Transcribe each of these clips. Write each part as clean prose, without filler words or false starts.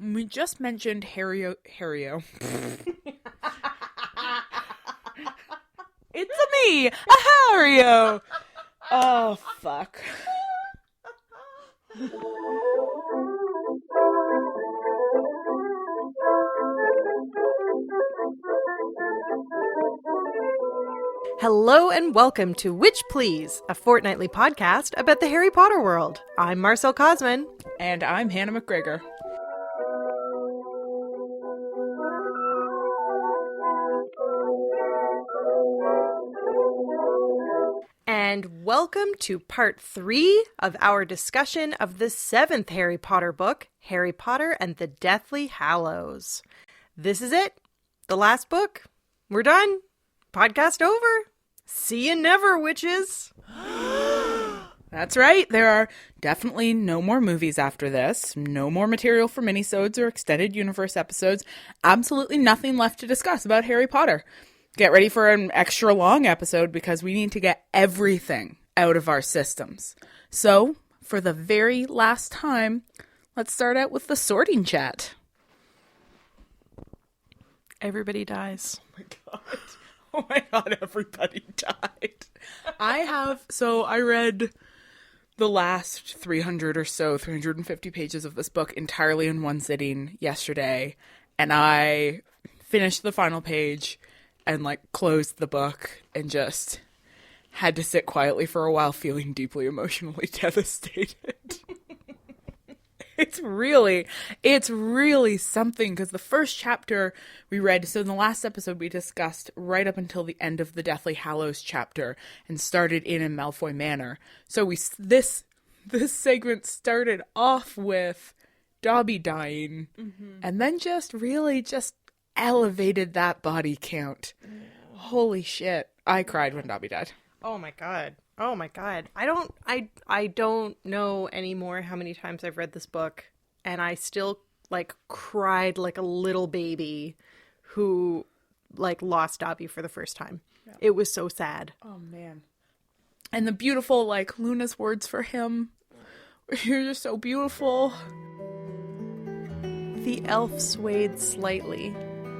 We just mentioned Harrio. It's a me, a Harrio. Oh, fuck. Hello and welcome to Witch Please, a fortnightly podcast about the Harry Potter world. I'm Marcel Cosman. And I'm Hannah McGregor. And welcome to part 3 of our discussion of the 7th Harry Potter book, Harry Potter and the Deathly Hallows. This is it. The last book. We're done. Podcast over. See you never, witches. That's right. There are definitely no more movies after this. No more material for minisodes or extended universe episodes. Absolutely nothing left to discuss about Harry Potter. Get ready for an extra long episode because we need to get everything out of our systems. So, for the very last time, let's start out with the sorting chat. Everybody dies. Oh my god, everybody died. I read the last 350 pages of this book entirely in one sitting yesterday, and I finished the final page and closed the book and just had to sit quietly for a while feeling deeply emotionally devastated. It's really something, because the first chapter we read, so in the last episode we discussed right up until the end of the Deathly Hallows chapter and started in Malfoy Manor. So this segment started off with Dobby dying, and then just elevated that body count. Holy shit. I cried when Dobby died. Oh my god. Oh my god. I don't know anymore how many times I've read this book, and I still cried like a little baby who lost Dobby for the first time. Yeah. It was so sad. Oh man. And the beautiful Luna's words for him. You're just so beautiful. The elf swayed slightly,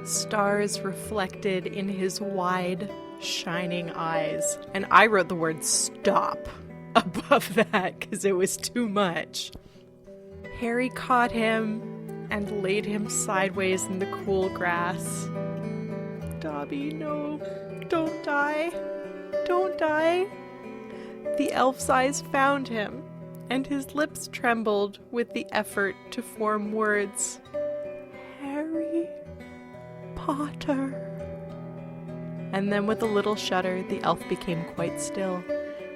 stars reflected in his wide, shining eyes. And I wrote the word stop above that because it was too much. Harry caught him and laid him sideways in the cool grass. Dobby, no, don't die. Don't die. The elf's eyes found him, and his lips trembled with the effort to form words. Harry Potter. And then with a little shudder, the elf became quite still,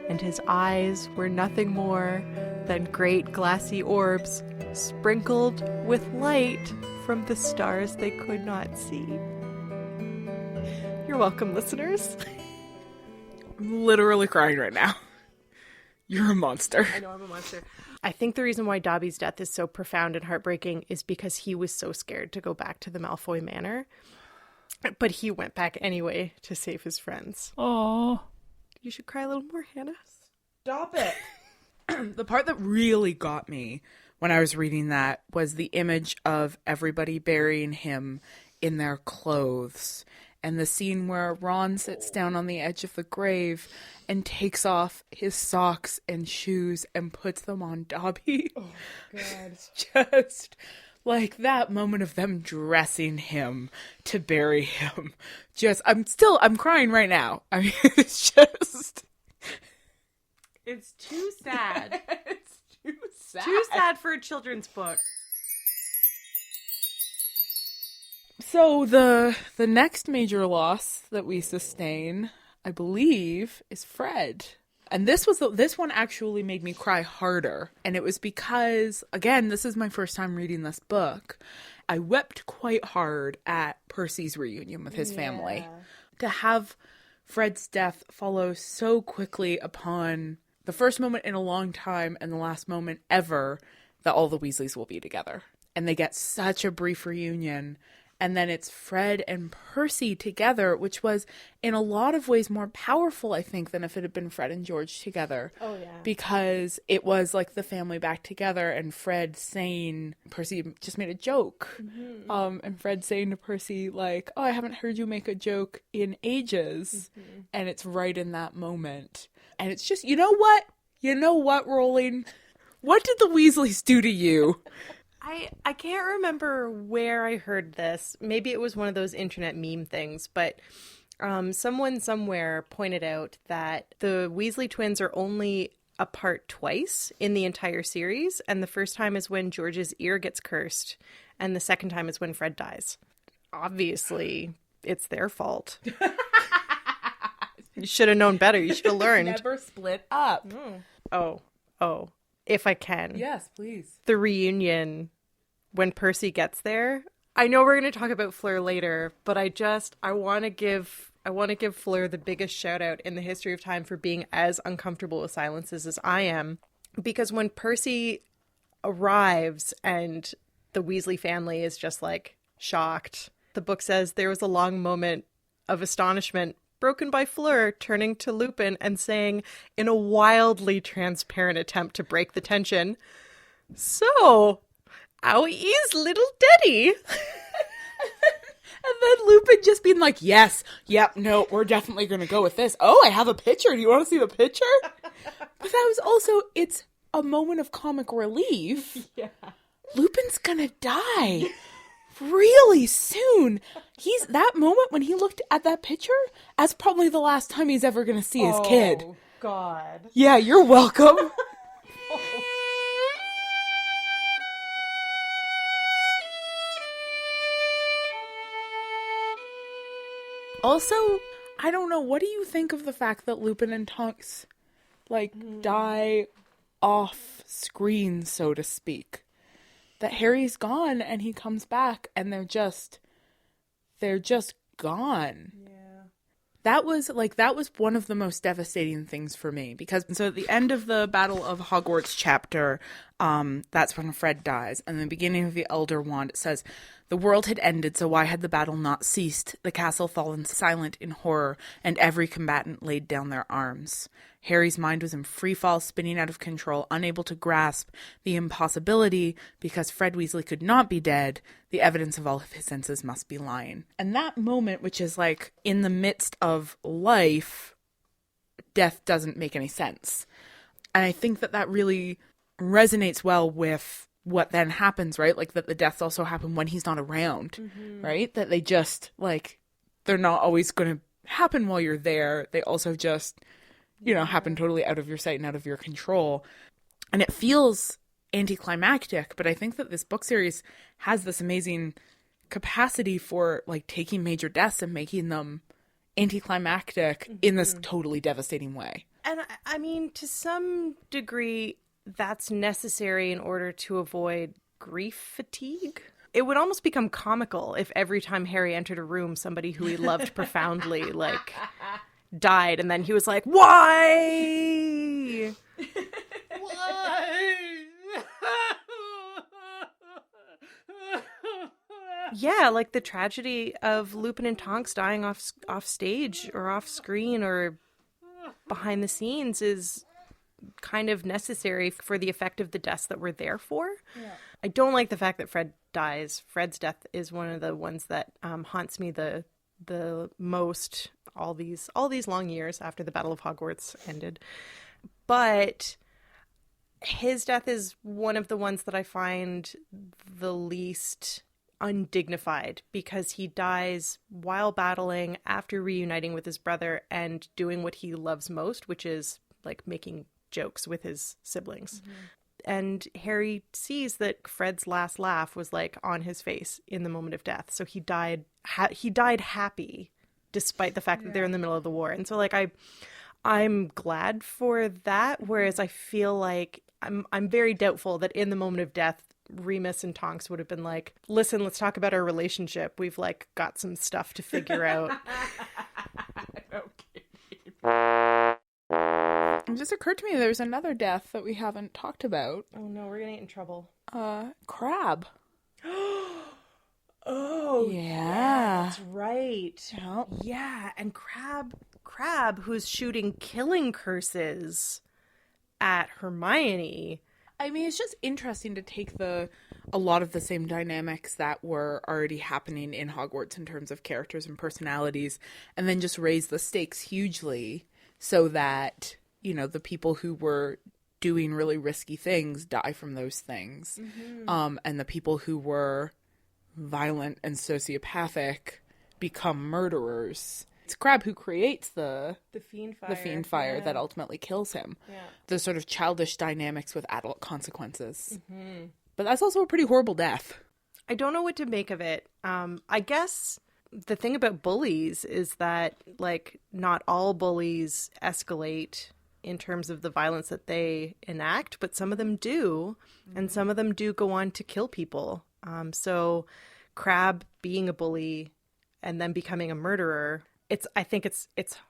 and his eyes were nothing more than great glassy orbs sprinkled with light from the stars they could not see. You're welcome, listeners. I'm literally crying right now. You're a monster. I know, I'm a monster. I think the reason why Dobby's death is so profound and heartbreaking is because he was so scared to go back to the Malfoy Manor. But he went back anyway to save his friends. Oh, you should cry a little more, Hannah. Stop it. The part that really got me when I was reading that was the image of everybody burying him in their clothes. And the scene where Ron sits down on the edge of the grave and takes off his socks and shoes and puts them on Dobby. Oh, God. Just that moment of them dressing him to bury him. I'm crying right now. I mean, it's just... It's too sad. It's too sad. Too sad for a children's book. So the next major loss that we sustain, I believe, is Fred. And this one actually made me cry harder. And it was because, again, this is my first time reading this book. I wept quite hard at Percy's reunion with his family. To have Fred's death follow so quickly upon the first moment in a long time and the last moment ever that all the Weasleys will be together. And they get such a brief reunion. And then it's Fred and Percy together, which was in a lot of ways more powerful, I think, than if it had been Fred and George together. Oh, yeah. Because it was like the family back together, and Fred saying, Percy just made a joke. And Fred saying to Percy, like, oh, I haven't heard you make a joke in ages. And it's right in that moment. And it's just, you know what? You know what, Rowling? What did the Weasleys do to you? I can't remember where I heard this. Maybe it was one of those internet meme things, but someone somewhere pointed out that the Weasley twins are only apart twice in the entire series, and the first time is when George's ear gets cursed, and the second time is when Fred dies. Obviously, it's their fault. You should have known better. You should have learned. Never split up. Oh, if I can. Yes, please. The reunion when Percy gets there. I know we're going to talk about Fleur later, but I want to give Fleur the biggest shout out in the history of time for being as uncomfortable with silences as I am. Because when Percy arrives and the Weasley family is just like shocked, the book says there was a long moment of astonishment broken by Fleur turning to Lupin and saying, in a wildly transparent attempt to break the tension, "So, how is little Daddy?" And then Lupin just being like, yes, yep, no, we're definitely going to go with this. Oh, I have a picture. Do you want to see the picture? But that was also, it's a moment of comic relief. Yeah. Lupin's going to die really soon. That moment when he looked at that picture, that's probably the last time he's ever going to see his kid. Oh, God. Yeah, you're welcome. Also, I don't know, what do you think of the fact that Lupin and Tonks, die off screen, so to speak? That Harry's gone and he comes back and they're just gone. Yeah. That was one of the most devastating things for me, because so at the end of the Battle of Hogwarts chapter, that's when Fred dies. And the beginning of the Elder Wand, it says, "The world had ended, so why had the battle not ceased? The castle fallen silent in horror, and every combatant laid down their arms. Harry's mind was in free fall, spinning out of control, unable to grasp the impossibility, because Fred Weasley could not be dead. The evidence of all of his senses must be lying." And that moment, which is like in the midst of life, death doesn't make any sense. And I think that really resonates well with what then happens, right? Like that the deaths also happen when he's not around, right? That they just they're not always going to happen while you're there. They also just, happen totally out of your sight and out of your control. And it feels anticlimactic, but I think that this book series has this amazing capacity for taking major deaths and making them anticlimactic in this totally devastating way. And I mean, to some degree, that's necessary in order to avoid grief fatigue. It would almost become comical if every time Harry entered a room, somebody who he loved profoundly, died, and then he was like, "Why? Why?" Yeah, the tragedy of Lupin and Tonks dying off stage or off screen or behind the scenes is kind of necessary for the effect of the deaths that we're there for. Yeah. I don't like the fact that Fred dies. Fred's death is one of the ones that haunts me the most all these long years after the Battle of Hogwarts ended. But his death is one of the ones that I find the least undignified, because he dies while battling, after reuniting with his brother and doing what he loves most, which is making jokes with his siblings. And Harry sees that Fred's last laugh was on his face in the moment of death. So he died happy, despite the fact that they're in the middle of the war. And so I'm glad for that. Whereas I feel I'm very doubtful that in the moment of death, Remus and Tonks would have been like, "Listen, let's talk about our relationship. We've got some stuff to figure out." Okay. It just occurred to me there's another death that we haven't talked about. Oh no, we're gonna get in trouble. Crab. Oh, Yeah. that's right. Yep. Yeah, and Crab, who's shooting killing curses at Hermione. I mean, it's just interesting to take a lot of the same dynamics that were already happening in Hogwarts in terms of characters and personalities, and then just raise the stakes hugely so that, you know, the people who were doing really risky things die from those things. And the people who were violent and sociopathic become murderers. It's Crabbe who creates the fiend fire that ultimately kills him. Yeah. The sort of childish dynamics with adult consequences. But that's also a pretty horrible death. I don't know what to make of it. I guess the thing about bullies is that, like, not all bullies escalate in terms of the violence that they enact, but some of them do, and some of them do go on to kill people. So Crabbe being a bully and then becoming a murderer, I think it's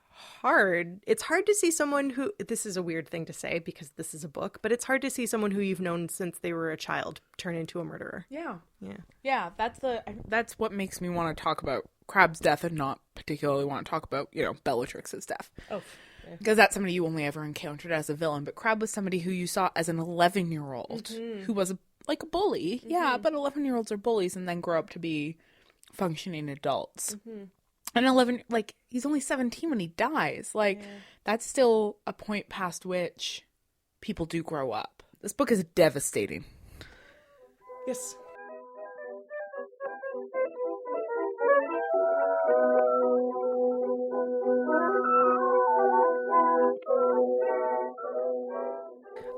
hard. It's hard to see someone who, this is a weird thing to say because this is a book, but it's hard to see someone who you've known since they were a child turn into a murderer. Yeah, that's what makes me want to talk about Crabbe's death and not particularly want to talk about, you know, Bellatrix's death. Oh, yeah. Because that's somebody you only ever encountered as a villain. But Crabbe was somebody who you saw as an 11-year-old who was like a bully. Yeah, but 11-year-olds are bullies and then grow up to be functioning adults. And 11, like, he's only 17 when he dies. Like, that's still a point past which people do grow up. This book is devastating. Yes.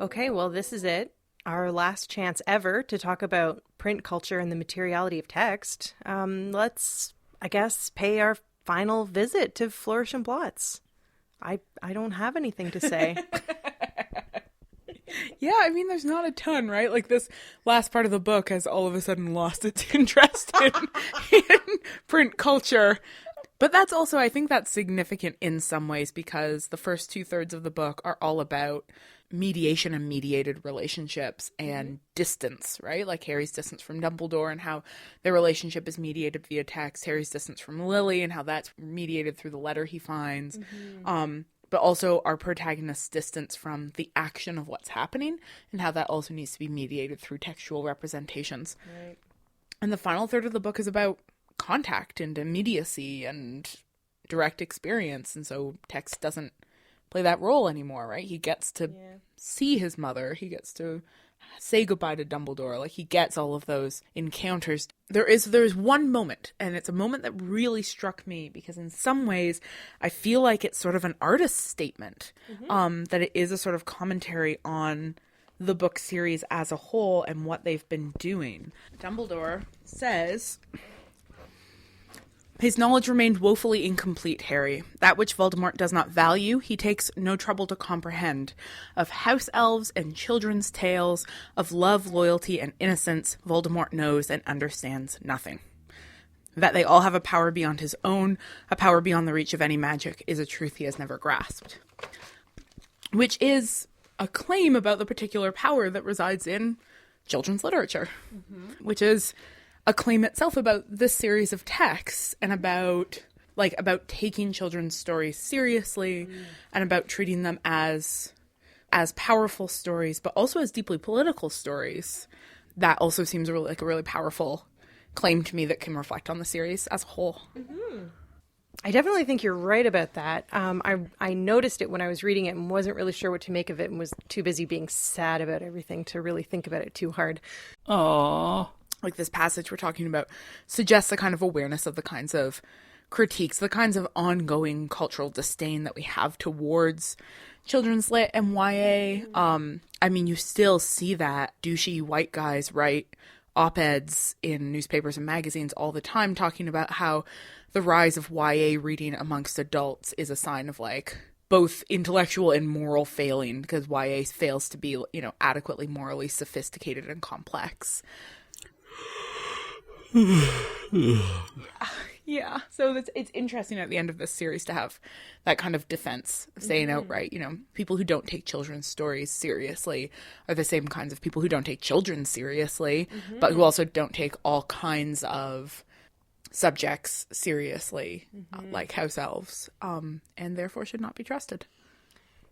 Okay, well, this is it. Our last chance ever to talk about print culture and the materiality of text. Let's, I guess, pay our final visit to Flourish and Blots. I don't have anything to say. Yeah, I mean, there's not a ton, right? Like, this last part of the book has all of a sudden lost its interest in print culture. But that's also, I think that's significant in some ways because the first 2/3 of the book are all about mediation and mediated relationships and distance, right? Like Harry's distance from Dumbledore and how their relationship is mediated via text, Harry's distance from Lily and how that's mediated through the letter he finds. But also our protagonist's distance from the action of what's happening and how that also needs to be mediated through textual representations. Right. And the final third of the book is about contact and immediacy and direct experience. And so text doesn't play that role anymore, right? He gets to see his mother. He gets to say goodbye to Dumbledore. Like, he gets all of those encounters. There's one moment, and it's a moment that really struck me because in some ways I feel like it's sort of an artist's statement, that it is a sort of commentary on the book series as a whole and what they've been doing. Dumbledore says, "His knowledge remained woefully incomplete, Harry. That which Voldemort does not value, he takes no trouble to comprehend. Of house elves and children's tales, of love, loyalty, and innocence, Voldemort knows and understands nothing. That they all have a power beyond his own, a power beyond the reach of any magic, is a truth he has never grasped." Which is a claim about the particular power that resides in children's literature. Which is a claim itself about this series of texts and about taking children's stories seriously and about treating them as powerful stories, but also as deeply political stories. That also seems like a really powerful claim to me that can reflect on the series as a whole. I definitely think you're right about that. I noticed it when I was reading it and wasn't really sure what to make of it and was too busy being sad about everything to really think about it too hard. Aww. Like this passage we're talking about suggests a kind of awareness of the kinds of critiques, the kinds of ongoing cultural disdain that we have towards children's lit and YA. I mean, you still see that douchey white guys write op-eds in newspapers and magazines all the time talking about how the rise of YA reading amongst adults is a sign of like both intellectual and moral failing because YA fails to be, you know, adequately morally sophisticated and complex. Yeah, Yeah, so it's interesting at the end of this series to have that kind of defense, saying outright, people who don't take children's stories seriously are the same kinds of people who don't take children seriously, but who also don't take all kinds of subjects seriously, like house elves, and therefore should not be trusted.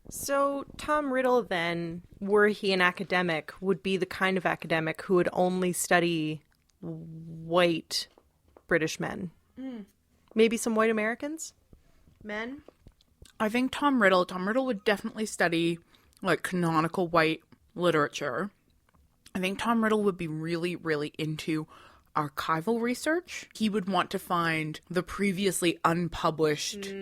So Tom Riddle, then, were he an academic, would be the kind of academic who would only study white British men. Maybe some white Americans? Men? I think Tom Riddle would definitely study like canonical white literature. I think Tom Riddle would be really, really into archival research. He would want to find the previously unpublished.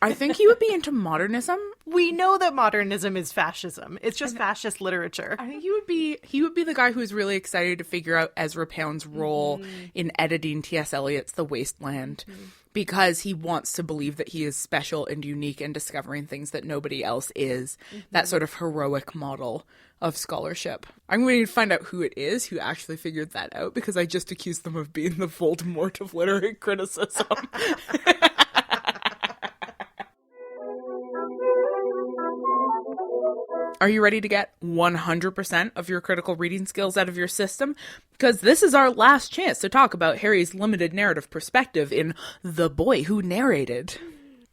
I think he would be into modernism. We know that modernism is fascism. It's just fascist literature. I think he would be the guy who's really excited to figure out Ezra Pound's role in editing T.S. Eliot's The Wasteland. Because he wants to believe that he is special and unique and discovering things that nobody else is. That sort of heroic model of scholarship. I'm going to find out who it is who actually figured that out, because I just accused them of being the Voldemort of literary criticism. Are you ready to get 100% of your critical reading skills out of your system? Because this is our last chance to talk about Harry's limited narrative perspective in The Boy Who Narrated.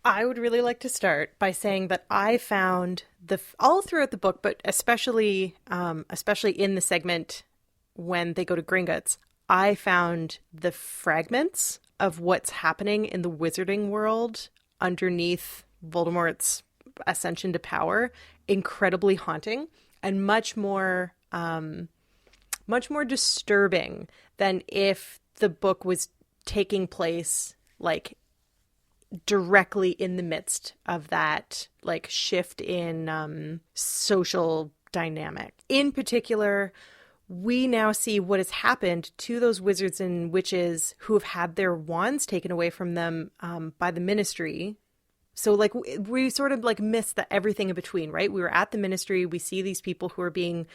I would really like to start by saying that I found all throughout the book, but especially in the segment when they go to Gringotts, I found the fragments of what's happening in the wizarding world underneath Voldemort's ascension to power incredibly haunting and much more disturbing than if the book was taking place like directly in the midst of that like shift in social dynamic. In particular, we now see what has happened to those wizards and witches who have had their wands taken away from them by the Ministry. So like we sort of like missed everything in between, right? We were at the Ministry. We see these people who are being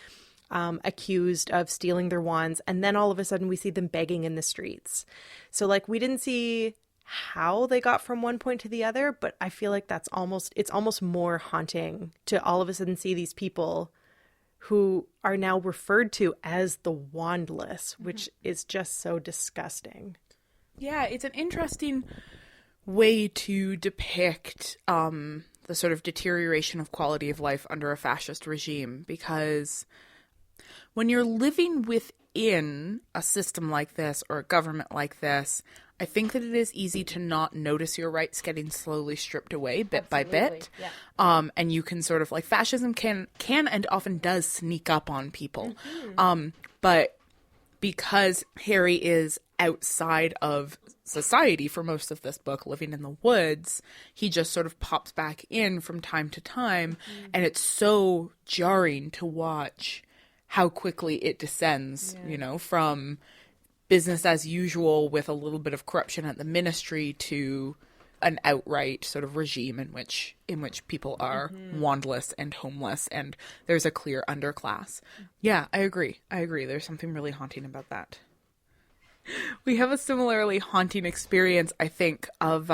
accused of stealing their wands. And then all of a sudden we see them begging in the streets. So like we didn't see how they got from one point to the other, but I feel like it's almost more haunting to all of a sudden see these people who are now referred to as the wandless, which is just so disgusting. Yeah, it's an interesting way to depict the sort of deterioration of quality of life under a fascist regime, because when you're living within a system like this or a government like this, I think that it is easy to not notice your rights getting slowly stripped away bit by bit. Yeah. And you can sort of like fascism can and often does sneak up on people. But because Harry is outside of society for most of this book, living in the woods, he just sort of pops back in from time to time. And it's so jarring to watch how quickly it descends, from business as usual with a little bit of corruption at the Ministry to an outright sort of regime in which people are wandless and homeless, and there's a clear underclass. Yeah, I agree. There's something really haunting about that. We have a similarly haunting experience, I think, of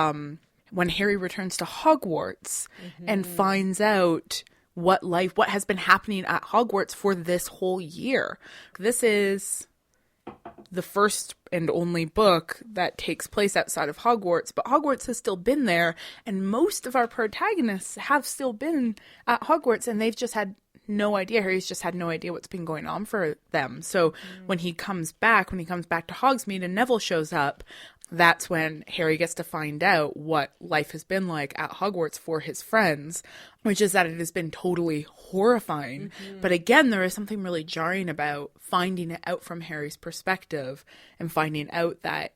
when Harry returns to Hogwarts and finds out what has been happening at Hogwarts for this whole year. This is the first and only book that takes place outside of Hogwarts, but Hogwarts has still been there, and most of our protagonists have still been at Hogwarts, and they've just had no idea. Harry's just had no idea what's been going on for them. So when he comes back to Hogsmeade and Neville shows up, that's when Harry gets to find out what life has been like at Hogwarts for his friends, which is that it has been totally horrifying. But again, there is something really jarring about finding it out from Harry's perspective and finding out that,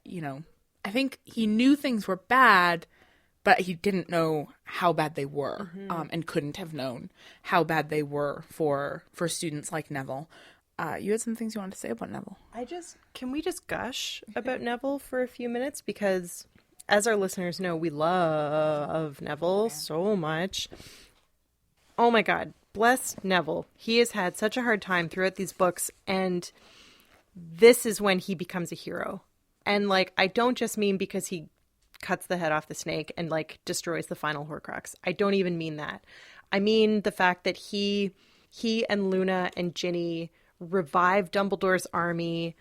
I think he knew things were bad, but he didn't know how bad they were, and couldn't have known how bad they were for students like Neville. You had some things you wanted to say about Neville. Can we just gush about Neville for a few minutes? Because as our listeners know, we love Neville so much. Oh my God, bless Neville. He has had such a hard time throughout these books, and this is when he becomes a hero. And I don't just mean because he cuts the head off the snake and like destroys the final Horcrux. I don't even mean that. I mean the fact that he and Luna and Ginny revived Dumbledore's army.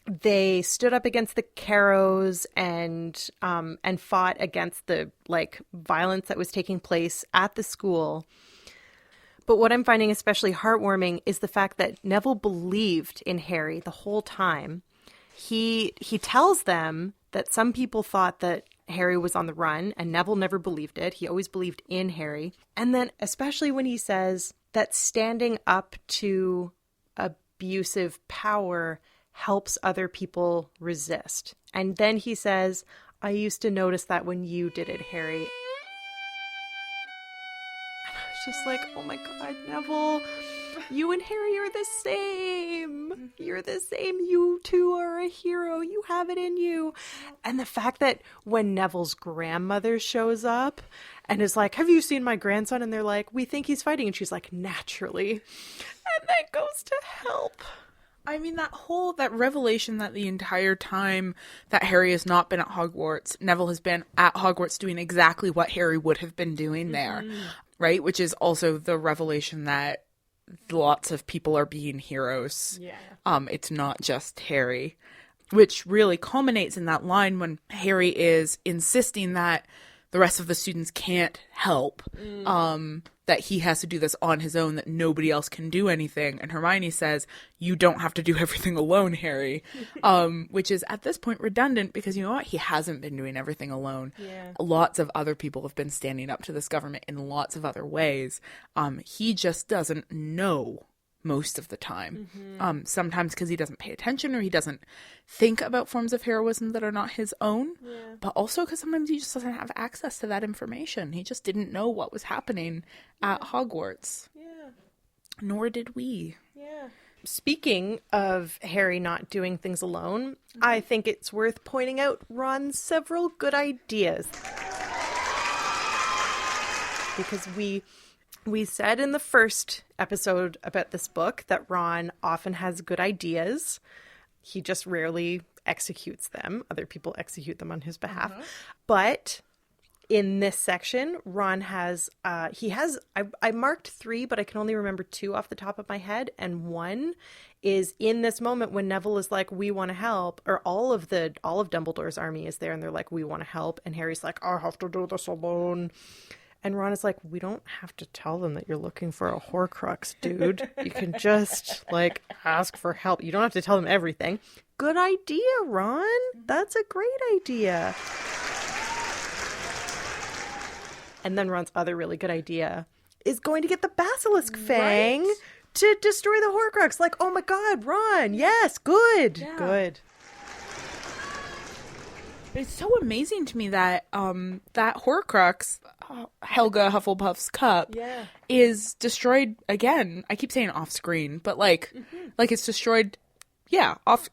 They stood up against the Carrows and fought against the like violence that was taking place at the school. But what I'm finding especially heartwarming is the fact that Neville believed in Harry the whole time. He tells them that some people thought that Harry was on the run, and Neville never believed it. He always believed in Harry. And then especially when he says that standing up to abusive power helps other people resist. And then he says, I used to notice that when you did it, Harry. Just like, oh my God, Neville, you and Harry are the same. You're the same. You two are a hero. You have it in you. And the fact that when Neville's grandmother shows up and is like, have you seen my grandson? And they're like, we think he's fighting. And she's like, naturally. And then goes to help. I mean, that revelation that the entire time that Harry has not been at Hogwarts, Neville has been at Hogwarts doing exactly what Harry would have been doing there, right? Which is also the revelation that lots of people are being heroes. Yeah. It's not just Harry, which really culminates in that line when Harry is insisting that the rest of the students can't help, that he has to do this on his own, that nobody else can do anything. And Hermione says, you don't have to do everything alone, Harry, which is at this point redundant because you know what? He hasn't been doing everything alone. Yeah. Lots of other people have been standing up to this government in lots of other ways. He just doesn't know most of the time. Sometimes because he doesn't pay attention or he doesn't think about forms of heroism that are not his own, but also because sometimes he just doesn't have access to that information. He just didn't know what was happening at Hogwarts. Yeah. Nor did we. Yeah. Speaking of Harry not doing things alone, I think it's worth pointing out Ron's several good ideas. Because we said in the first episode about this book that Ron often has good ideas. He just rarely executes them. Other people execute them on his behalf. But in this section, Ron has, I marked 3, but I can only remember 2 off the top of my head. And one is in this moment when Neville is like, we want to help, or all of Dumbledore's army is there and they're like, we want to help. And Harry's like, I have to do this alone. And Ron is like, we don't have to tell them that you're looking for a Horcrux, dude. You can just, like, ask for help. You don't have to tell them everything. Good idea, Ron. That's a great idea. And then Ron's other really good idea is going to get the Basilisk Fang to destroy the Horcrux. Like, oh my God, Ron. Yes, good. Yeah. Good. It's so amazing to me that that Horcrux, Helga Hufflepuff's cup, is destroyed again. I keep saying off screen, but like it's destroyed. Yeah, off.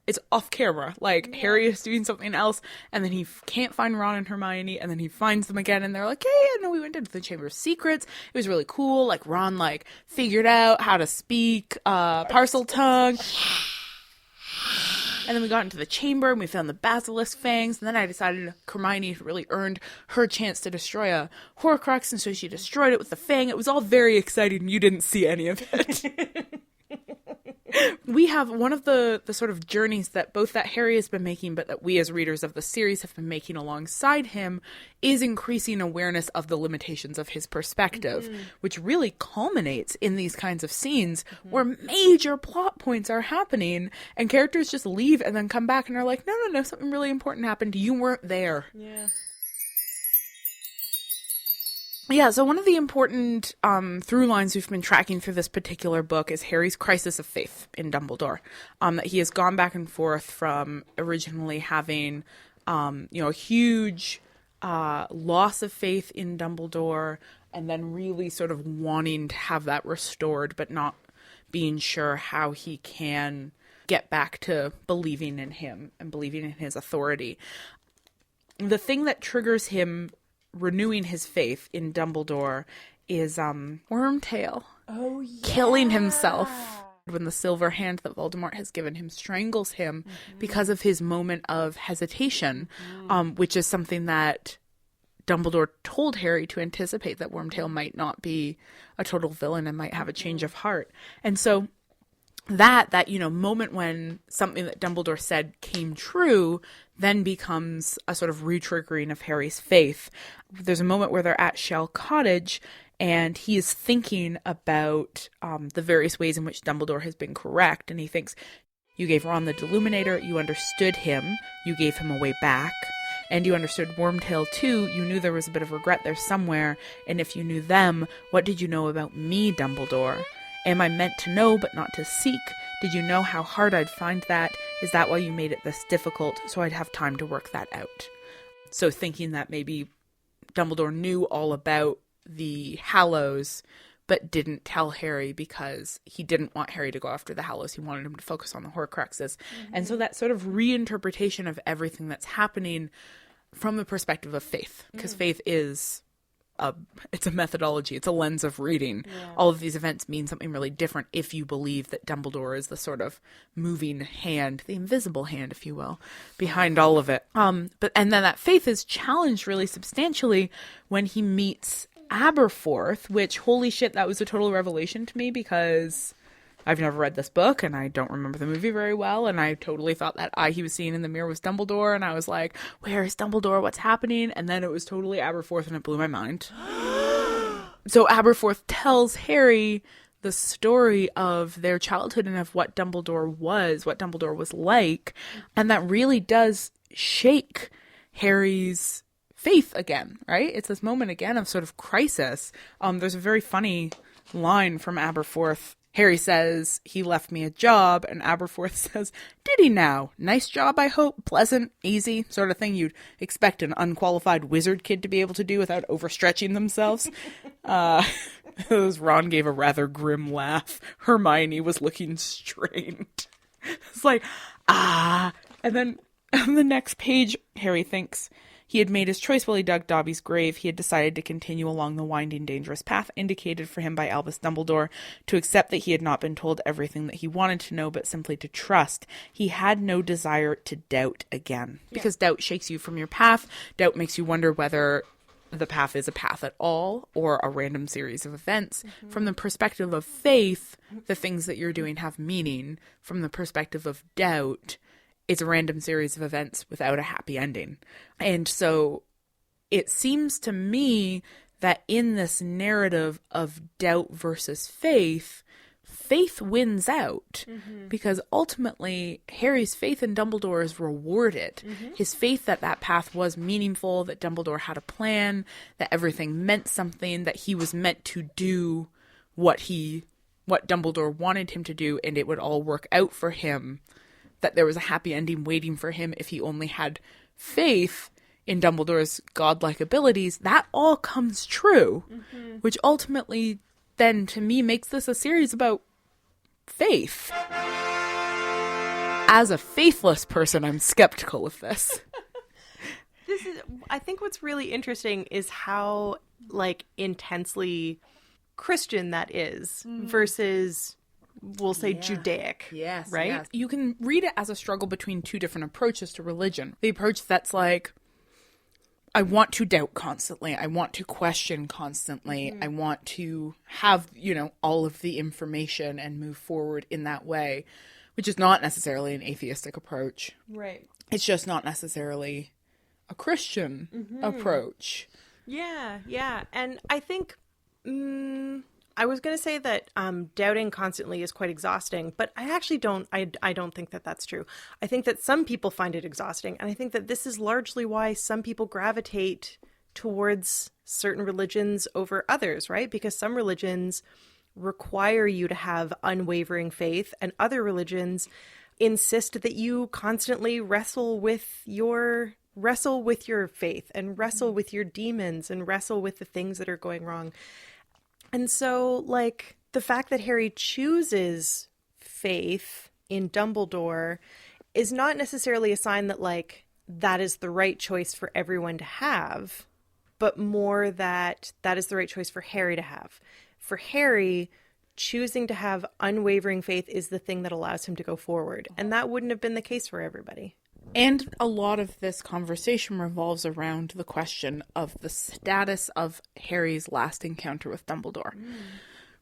It's off camera. Like Harry is doing something else, and then he can't find Ron and Hermione, and then he finds them again, and they're like, "Hey, no, we went into the Chamber of Secrets. It was really cool. Like Ron figured out how to speak parcel tongue." And then we got into the chamber and we found the basilisk fangs. And then I decided Hermione really earned her chance to destroy a Horcrux. And so she destroyed it with the fang. It was all very exciting. And you didn't see any of it. We have one of the sort of journeys that both that Harry has been making, but that we as readers of the series have been making alongside him, is increasing awareness of the limitations of his perspective, which really culminates in these kinds of scenes where major plot points are happening and characters just leave and then come back and are like, no, something really important happened. You weren't there. Yeah. Yeah, so one of the important through lines we've been tracking through this particular book is Harry's crisis of faith in Dumbledore. That he has gone back and forth from originally having, a huge loss of faith in Dumbledore, and then really sort of wanting to have that restored, but not being sure how he can get back to believing in him and believing in his authority. The thing that triggers him renewing his faith in Dumbledore is Wormtail. Oh, yeah. Killing himself when the silver hand that Voldemort has given him strangles him because of his moment of hesitation, which is something that Dumbledore told Harry to anticipate, that Wormtail might not be a total villain and might have a change of heart. And so that moment when something that Dumbledore said came true then becomes a sort of re-triggering of Harry's faith. There's a moment where they're at Shell Cottage and he is thinking about the various ways in which Dumbledore has been correct. And he thinks, you gave Ron the Deluminator, you understood him, you gave him a way back, and you understood Wormtail too. You knew there was a bit of regret there somewhere, and if you knew them, what did you know about me, Dumbledore? Am I meant to know but not to seek? Did you know how hard I'd find that? Is that why you made it this difficult, so I'd have time to work that out? So thinking that maybe Dumbledore knew all about the Hallows, but didn't tell Harry because he didn't want Harry to go after the Hallows. He wanted him to focus on the Horcruxes. And so that sort of reinterpretation of everything that's happening from the perspective of faith, because faith is it's a methodology, it's a lens of reading. All of these events mean something really different if you believe that Dumbledore is the sort of moving hand, the invisible hand, if you will, behind all of it. And then that faith is challenged really substantially when he meets Aberforth, which, holy shit, that was a total revelation to me because I've never read this book and I don't remember the movie very well, and I totally thought that eye he was seeing in the mirror was Dumbledore, and I was like, where is Dumbledore? What's happening? And then it was totally Aberforth and it blew my mind. So Aberforth tells Harry the story of their childhood and of what Dumbledore was like, and that really does shake Harry's faith again, right? It's this moment again of sort of crisis. There's a very funny line from Aberforth. Harry says, he left me a job, and Aberforth says, did he now? Nice job, I hope. Pleasant, easy, sort of thing you'd expect an unqualified wizard kid to be able to do without overstretching themselves. Ron gave a rather grim laugh. Hermione was looking strained. It's like, And then on the next page, Harry thinks, he had made his choice while he dug Dobby's grave. He had decided to continue along the winding, dangerous path indicated for him by Albus Dumbledore, to accept that he had not been told everything that he wanted to know, but simply to trust. He had no desire to doubt again. Because doubt shakes you from your path. Doubt makes you wonder whether the path is a path at all or a random series of events. From the perspective of faith, the things that you're doing have meaning. From the perspective of doubt, it's a random series of events without a happy ending. And so it seems to me that in this narrative of doubt versus faith, faith wins out. Because ultimately Harry's faith in Dumbledore is rewarded. His faith that that path was meaningful, that Dumbledore had a plan, that everything meant something, that he was meant to do what Dumbledore wanted him to do, and it would all work out for him, that there was a happy ending waiting for him if he only had faith in Dumbledore's godlike abilities, that all comes true, which ultimately then to me makes this a series about faith. As a faithless person, I'm skeptical of this. I think what's really interesting is how intensely Christian that is versus, we'll say, Judaic. Yes. Right? Yes. You can read it as a struggle between two different approaches to religion. The approach that's like, I want to doubt constantly. I want to question constantly. I want to have, all of the information and move forward in that way, which is not necessarily an atheistic approach. Right. It's just not necessarily a Christian approach. Yeah. And I think I was going to say that doubting constantly is quite exhausting, but I actually don't. I don't think that that's true. I think that some people find it exhausting, and I think that this is largely why some people gravitate towards certain religions over others, right? Because some religions require you to have unwavering faith, and other religions insist that you constantly wrestle with your faith and wrestle with your demons and wrestle with the things that are going wrong. And so, the fact that Harry chooses faith in Dumbledore is not necessarily a sign that, that is the right choice for everyone to have, but more that is the right choice for Harry to have. For Harry choosing to have unwavering faith is the thing that allows him to go forward. And that wouldn't have been the case for everybody. And a lot of this conversation revolves around the question of the status of Harry's last encounter with Dumbledore.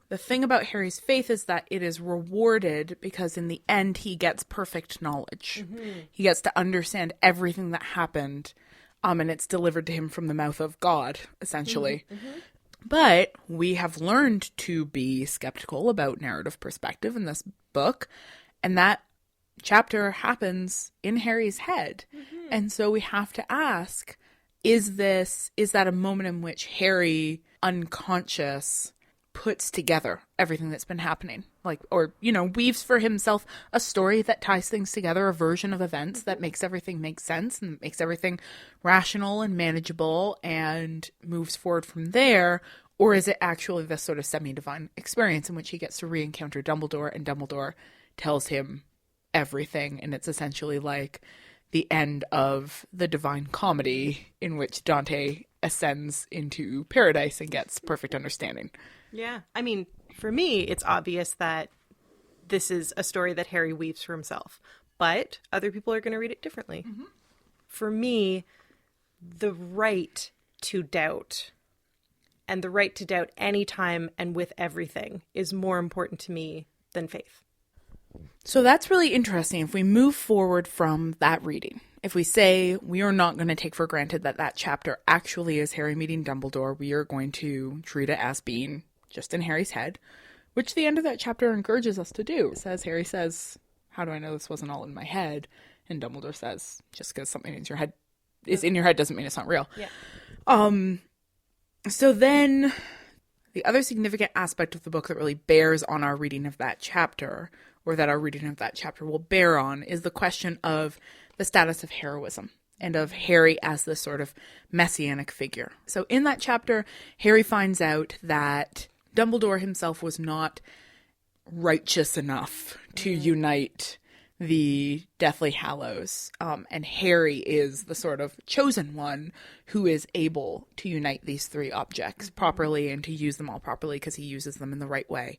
The thing about Harry's faith is that it is rewarded because in the end he gets perfect knowledge. He gets to understand everything that happened, and it's delivered to him from the mouth of God, essentially. But we have learned to be skeptical about narrative perspective in this book, and that chapter happens in Harry's head. And so we have to ask, is that a moment in which Harry, unconscious, puts together everything that's been happening, weaves for himself a story that ties things together, a version of events that makes everything make sense and makes everything rational and manageable and moves forward from there? Or is it actually this sort of semi-divine experience in which he gets to re-encounter Dumbledore and Dumbledore tells him everything, and it's essentially like the end of the Divine Comedy in which Dante ascends into paradise and gets perfect understanding? Yeah. I mean, for me, it's obvious that this is a story that Harry weaves for himself, but other people are going to read it differently. For me, the right to doubt, and the right to doubt anytime and with everything, is more important to me than faith. So that's really interesting. If we move forward from that reading, if we say we are not going to take for granted that that chapter actually is Harry meeting Dumbledore, we are going to treat it as being just in Harry's head, which the end of that chapter encourages us to do. It says, Harry says, how do I know this wasn't all in my head? And Dumbledore says, just because something is in your head doesn't mean it's not real. Yeah. So then the other significant aspect of the book that really bears on our reading of that chapter, or that our reading of that chapter will bear on, is the question of the status of heroism and of Harry as this sort of messianic figure. So in that chapter, Harry finds out that Dumbledore himself was not righteous enough to unite the Deathly Hallows, and Harry is the sort of chosen one who is able to unite these three objects properly and to use them all properly because he uses them in the right way,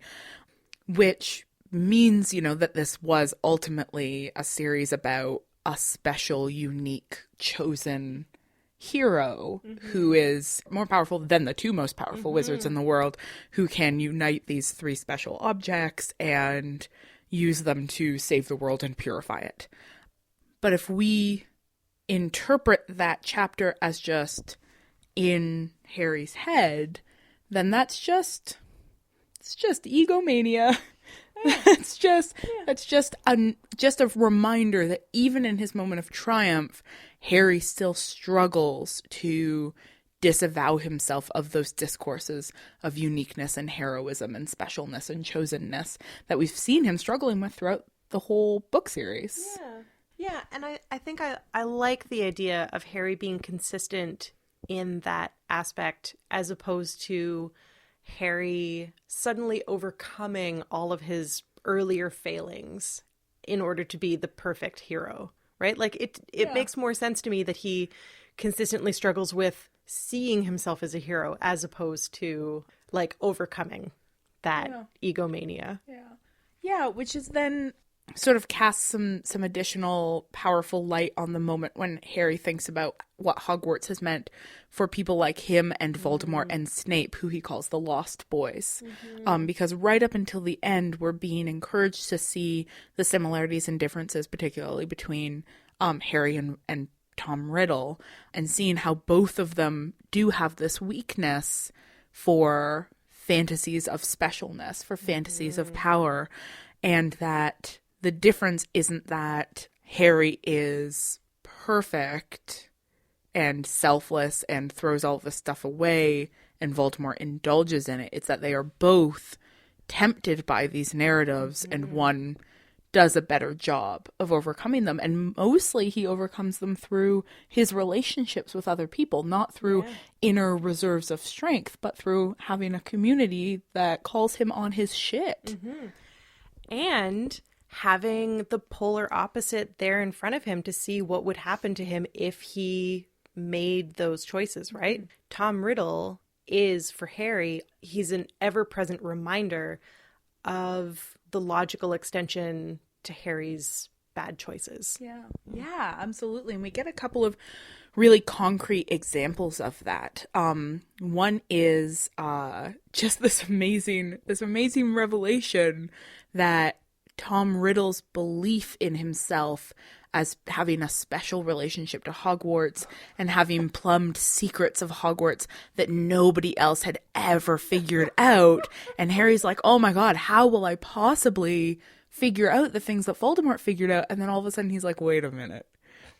which means, that this was ultimately a series about a special, unique, chosen hero who is more powerful than the two most powerful wizards in the world, who can unite these three special objects and use them to save the world and purify it. But if we interpret that chapter as just in Harry's head, then it's just egomania. That's just a reminder that even in his moment of triumph, Harry still struggles to disavow himself of those discourses of uniqueness and heroism and specialness and chosenness that we've seen him struggling with throughout the whole book series. Yeah, and I think I like the idea of Harry being consistent in that aspect, as opposed to Harry suddenly overcoming all of his earlier failings in order to be the perfect hero, right? Like it makes more sense to me that he consistently struggles with seeing himself as a hero as opposed to like overcoming that egomania. Yeah, which is then sort of casts some additional powerful light on the moment when Harry thinks about what Hogwarts has meant for people like him and Voldemort and Snape, who he calls the Lost Boys. Because right up until the end, we're being encouraged to see the similarities and differences, particularly between Harry and Tom Riddle, and seeing how both of them do have this weakness for fantasies of specialness, for fantasies of power, and that the difference isn't that Harry is perfect and selfless and throws all this stuff away and Voldemort indulges in it. It's that they are both tempted by these narratives and one does a better job of overcoming them. And mostly he overcomes them through his relationships with other people, not through inner reserves of strength, but through having a community that calls him on his shit. And having the polar opposite there in front of him to see what would happen to him if he made those choices, right? Tom Riddle is, for Harry, he's an ever-present reminder of the logical extension to Harry's bad choices. Yeah, absolutely. And we get a couple of really concrete examples of that. One is just this amazing revelation that Tom Riddle's belief in himself as having a special relationship to Hogwarts and having plumbed secrets of Hogwarts that nobody else had ever figured out. And Harry's like, oh my God, how will I possibly figure out the things that Voldemort figured out? And then all of a sudden he's like, wait a minute.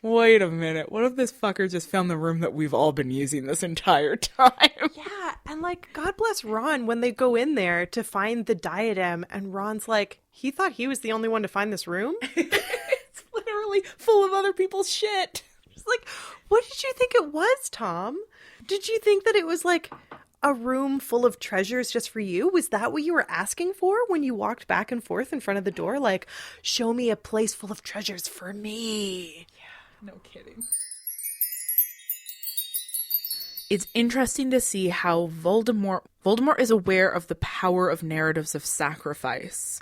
What if this fucker just found the room that we've all been using this entire time? Yeah, and like, God bless Ron when they go in there to find the diadem, and Ron's like, he thought he was the only one to find this room? It's literally full of other people's shit. It's like, what did you think it was, Tom? Did you think that it was like a room full of treasures just for you? Was that what you were asking for when you walked back and forth in front of the door? Like, show me a place full of treasures for me. No kidding. It's interesting to see how Voldemort is aware of the power of narratives of sacrifice,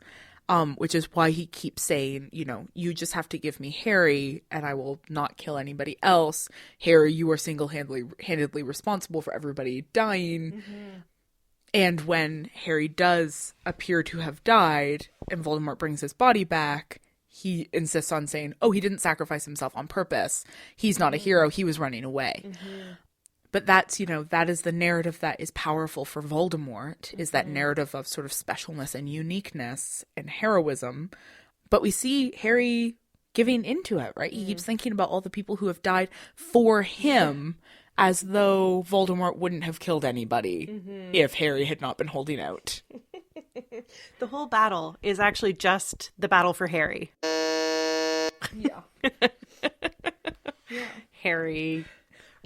which is why he keeps saying, you know, you just have to give me Harry and I will not kill anybody else. Harry, you are single-handedly responsible for everybody dying. Mm-hmm. And when Harry does appear to have died and Voldemort brings his body back, he insists on saying, oh, he didn't sacrifice himself on purpose. He's not a hero. He was running away. Mm-hmm. But that's, you know, that is the narrative that is powerful for Voldemort, is that narrative of sort of specialness and uniqueness and heroism. But we see Harry giving into it, right? He keeps thinking about all the people who have died for him, as though Voldemort wouldn't have killed anybody if Harry had not been holding out. The whole battle is actually just the battle for Harry. Yeah. Harry.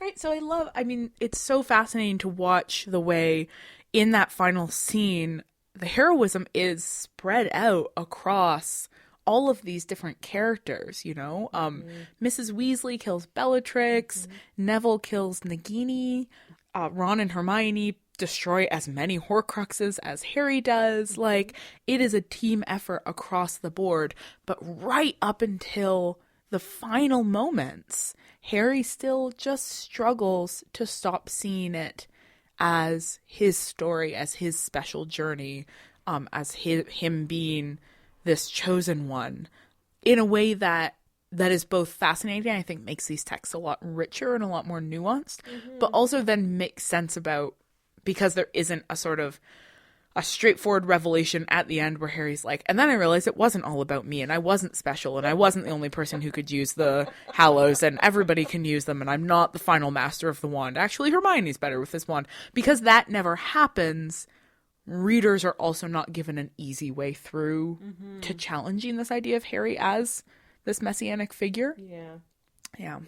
Right, so it's so fascinating to watch the way in that final scene, the heroism is spread out across all of these different characters, you know? Mrs. Weasley kills Bellatrix, Neville kills Nagini, Ron and Hermione destroy as many Horcruxes as Harry does. Like, it is a team effort across the board. But right up until the final moments, Harry still just struggles to stop seeing it as his story, as his special journey, as him being this chosen one, in a way that is both fascinating, I think makes these texts a lot richer and a lot more nuanced, but also then makes sense about, because there isn't a sort of a straightforward revelation at the end where Harry's like, and then I realized it wasn't all about me and I wasn't special and I wasn't the only person who could use the Hallows and everybody can use them and I'm not the final master of the wand. Actually, Hermione's better with this wand. Because that never happens, readers are also not given an easy way through to challenging this idea of Harry as this messianic figure. Yeah.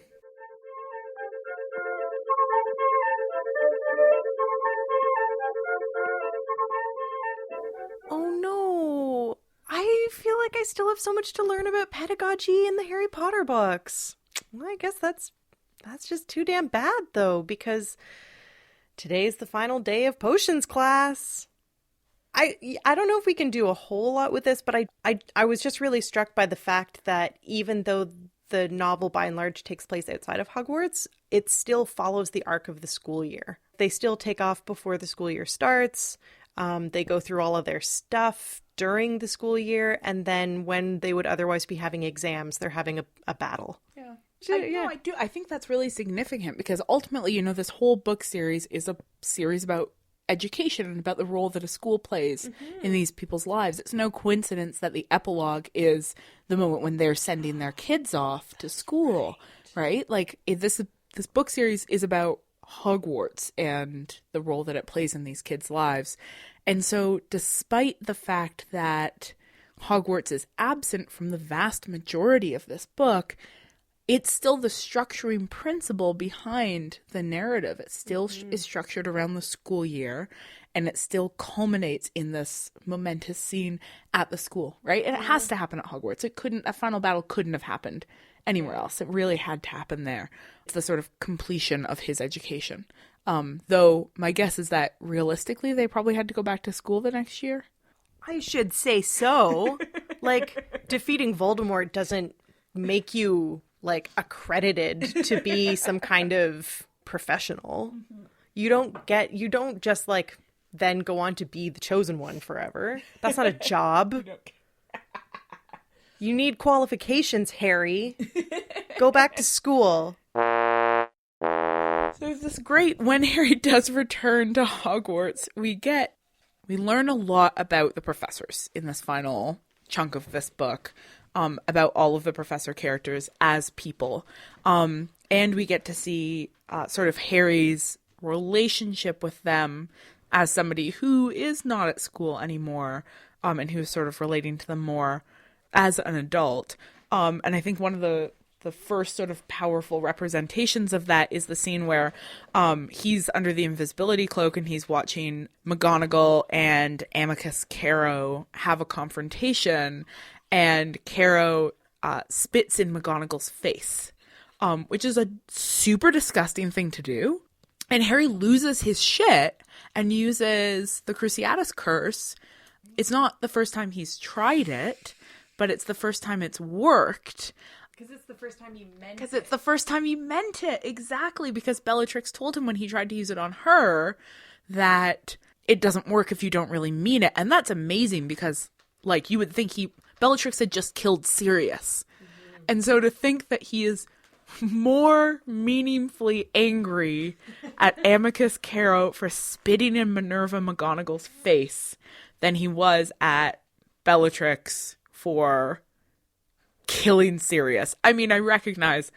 Oh no, I feel like I still have so much to learn about pedagogy in the Harry Potter books. Well, I guess that's just too damn bad though, because today's the final day of potions class. I don't know if we can do a whole lot with this, but I was just really struck by the fact that even though the novel by and large takes place outside of Hogwarts, it still follows the arc of the school year. They still take off before the school year starts. They go through all of their stuff during the school year, and then when they would otherwise be having exams, they're having a battle. Yeah. I do. I think that's really significant because ultimately, you know, this whole book series is a series about education and about the role that a school plays in these people's lives. It's no coincidence that the epilogue is the moment when they're sending their kids off to school, right? Like, this book series is about Hogwarts and the role that it plays in these kids' lives. And so despite the fact that Hogwarts is absent from the vast majority of this book, it's still the structuring principle behind the narrative. It still is structured around the school year, and it still culminates in this momentous scene at the school, right? And it has to happen at Hogwarts. That final battle couldn't have happened anywhere else. It really had to happen there. It's the sort of completion of his education. Though my guess is that realistically they probably had to go back to school the next year. I should say so. Like, defeating Voldemort doesn't make you, like, accredited to be some kind of professional. You don't just, like, then go on to be the chosen one forever. That's not a job. You need qualifications, Harry. Go back to school. So there's this great, when Harry does return to Hogwarts, we learn a lot about the professors in this final chunk of this book, about all of the professor characters as people. And we get to see sort of Harry's relationship with them as somebody who is not at school anymore, and who's sort of relating to them more as an adult. And I think one of the first sort of powerful representations of that is the scene where he's under the invisibility cloak and he's watching McGonagall and Amicus Carrow have a confrontation, and Carrow spits in McGonagall's face, which is a super disgusting thing to do. And Harry loses his shit and uses the Cruciatus curse. It's not the first time he's tried it, but it's the first time it's worked. Because it's the first time you meant it. Because it's the first time he meant it. Exactly. Because Bellatrix told him when he tried to use it on her that it doesn't work if you don't really mean it. And that's amazing because, like, you would think Bellatrix had just killed Sirius. Mm-hmm. And so to think that he is more meaningfully angry at Amicus Carrow for spitting in Minerva McGonagall's face than he was at Bellatrix for killing Sirius. I mean, I recognize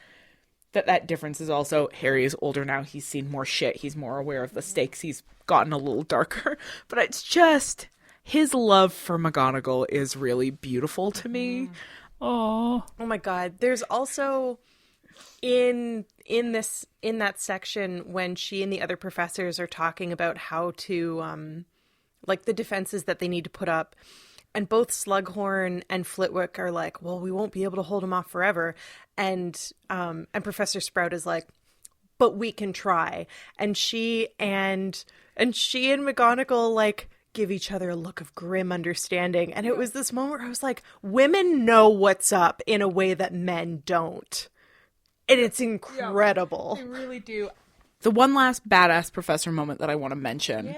that difference is also Harry is older now. He's seen more shit. He's more aware of the stakes. He's gotten a little darker. But it's just his love for McGonagall is really beautiful to me. Oh my God. There's also in that section when she and the other professors are talking about how to like the defenses that they need to put up. And both Slughorn and Flitwick are like, well, we won't be able to hold him off forever. And Professor Sprout is like, but we can try. And she and McGonagall like give each other a look of grim understanding. And it was this moment where I was like, women know what's up in a way that men don't. And it's incredible. Yeah, they really do. The one last badass professor moment that I want to mention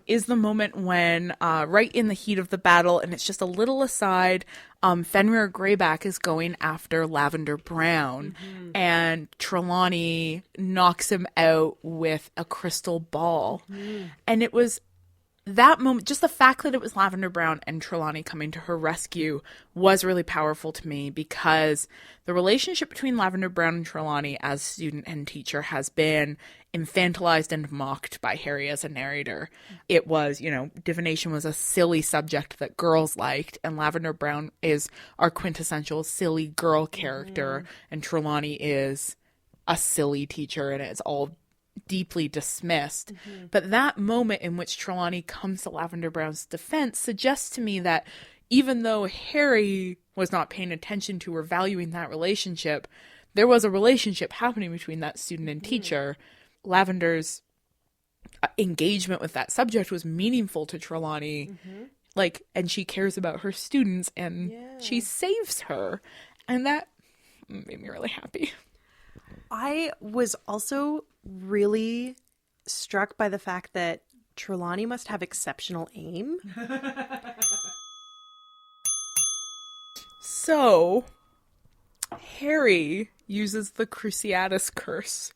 is the moment when, right in the heat of the battle, and it's just a little aside, Fenrir Greyback is going after Lavender Brown, and Trelawney knocks him out with a crystal ball. And it was that moment, just the fact that it was Lavender Brown and Trelawney coming to her rescue was really powerful to me, because the relationship between Lavender Brown and Trelawney as student and teacher has been infantilized and mocked by Harry as a narrator. It was, divination was a silly subject that girls liked, and Lavender Brown is our quintessential silly girl character, and Trelawney is a silly teacher, and it's all deeply dismissed. But that moment in which Trelawney comes to Lavender Brown's defense suggests to me that even though Harry was not paying attention to or valuing that relationship, there was a relationship happening between that student and teacher. Lavender's engagement with that subject was meaningful to Trelawney, and she cares about her students, and she saves her, and that made me really happy. I was also really struck by the fact that Trelawney must have exceptional aim. So, Harry uses the Cruciatus curse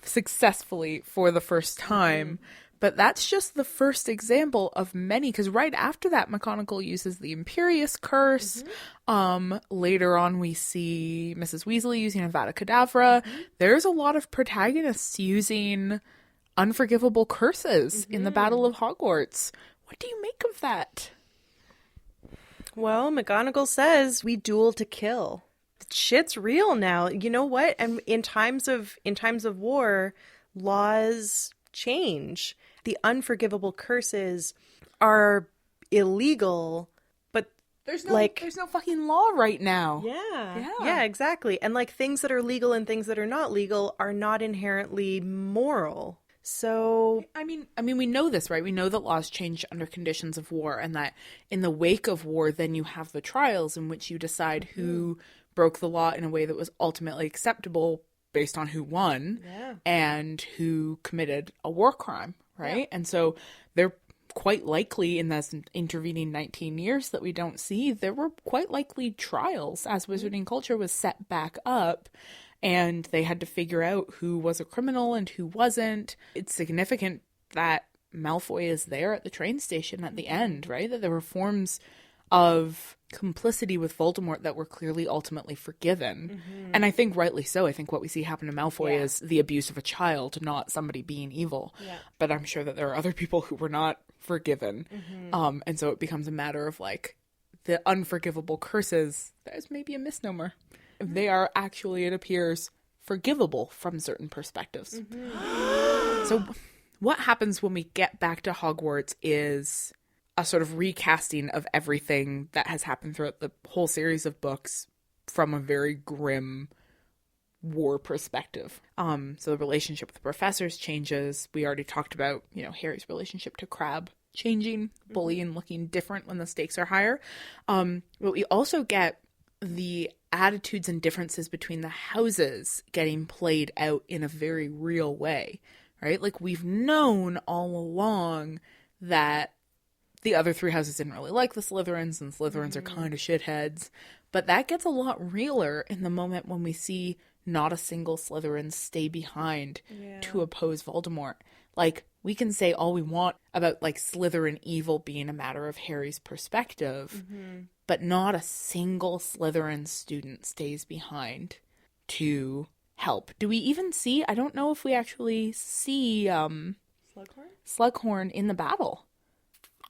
successfully for the first time, but that's just the first example of many, because right after that McGonagall uses the Imperious curse. Later on we see Mrs. Weasley using Avada Kedavra. There's a lot of protagonists using unforgivable curses in the Battle of Hogwarts. What do you make of that? Well, McGonagall says we duel to kill. Shit's real now. You know what? And in times of war, laws change. The unforgivable curses are illegal, but there's no fucking law right now. Yeah, exactly. And like things that are legal and things that are not legal are not inherently moral. So, I mean, we know this, right? We know that laws change under conditions of war, and that in the wake of war, then you have the trials in which you decide who broke the law in a way that was ultimately acceptable based on who won and who committed a war crime, right? And so they're quite likely in this intervening 19 years that we don't see, there were quite likely trials as wizarding culture was set back up. And they had to figure out who was a criminal and who wasn't. It's significant that Malfoy is there at the train station at the end, right? That there were forms of complicity with Voldemort that were clearly ultimately forgiven. And I think rightly so. I think what we see happen to Malfoy is the abuse of a child, not somebody being evil. But I'm sure that there are other people who were not forgiven. And so it becomes a matter of like the unforgivable curses. That is maybe a misnomer. They are actually, it appears, forgivable from certain perspectives. So what happens when we get back to Hogwarts is a sort of recasting of everything that has happened throughout the whole series of books from a very grim war perspective. So the relationship with the professors changes. We already talked about, Harry's relationship to Crabbe changing, bullying looking different when the stakes are higher. But we also get the attitudes and differences between the houses getting played out in a very real way, right? Like we've known all along that the other three houses didn't really like the Slytherins, and Slytherins are kind of shitheads, but that gets a lot realer in the moment when we see not a single Slytherin stay behind to oppose Voldemort. Like, we can say all we want about, like, Slytherin evil being a matter of Harry's perspective, but not a single Slytherin student stays behind to help. Do we even see, I don't know if we actually see Slughorn in the battle.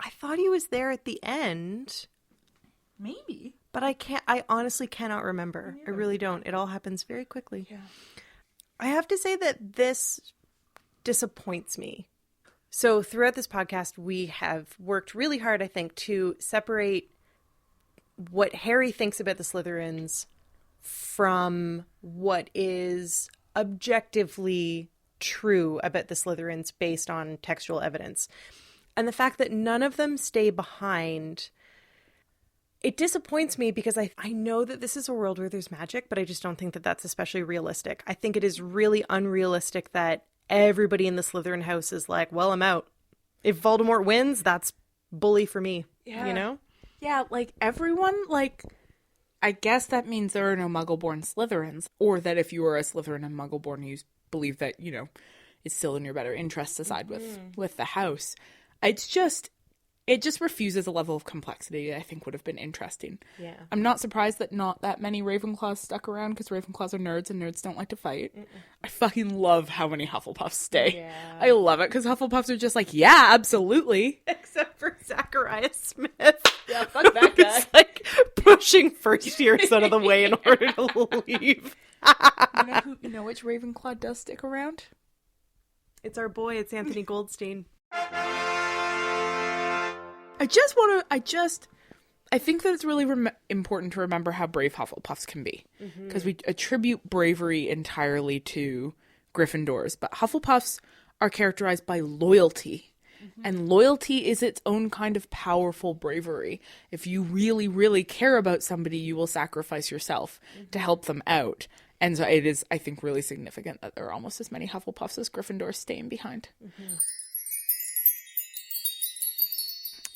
I thought he was there at the end. Maybe. But I honestly cannot remember. I really don't. It all happens very quickly. Yeah. I have to say that this disappoints me. So throughout this podcast, we have worked really hard, I think, to separate what Harry thinks about the Slytherins from what is objectively true about the Slytherins based on textual evidence. And the fact that none of them stay behind, it disappoints me because I know that this is a world where there's magic, but I just don't think that that's especially realistic. I think it is really unrealistic that everybody in the Slytherin house is like, well, I'm out. If Voldemort wins, that's bully for me, you know? Yeah, like everyone, like, I guess that means there are no Muggle-born Slytherins, or that if you are a Slytherin and Muggle-born, you believe that, it's still in your better interest to side with the house. It just refuses a level of complexity I think would have been interesting. Yeah. I'm not surprised that not that many Ravenclaws stuck around because Ravenclaws are nerds and nerds don't like to fight. I fucking love how many Hufflepuffs stay. Yeah. I love it because Hufflepuffs are just like, yeah, absolutely. Except for Zachariah Smith. Yeah, fuck that guy. Who's, like, pushing first years out of the way in order to leave. You know which Ravenclaw does stick around? It's our boy. It's Anthony Goldstein. I think that it's really important to remember how brave Hufflepuffs can be. Because we attribute bravery entirely to Gryffindors. But Hufflepuffs are characterized by loyalty. And loyalty is its own kind of powerful bravery. If you really, really care about somebody, you will sacrifice yourself to help them out. And so it is, I think, really significant that there are almost as many Hufflepuffs as Gryffindors staying behind.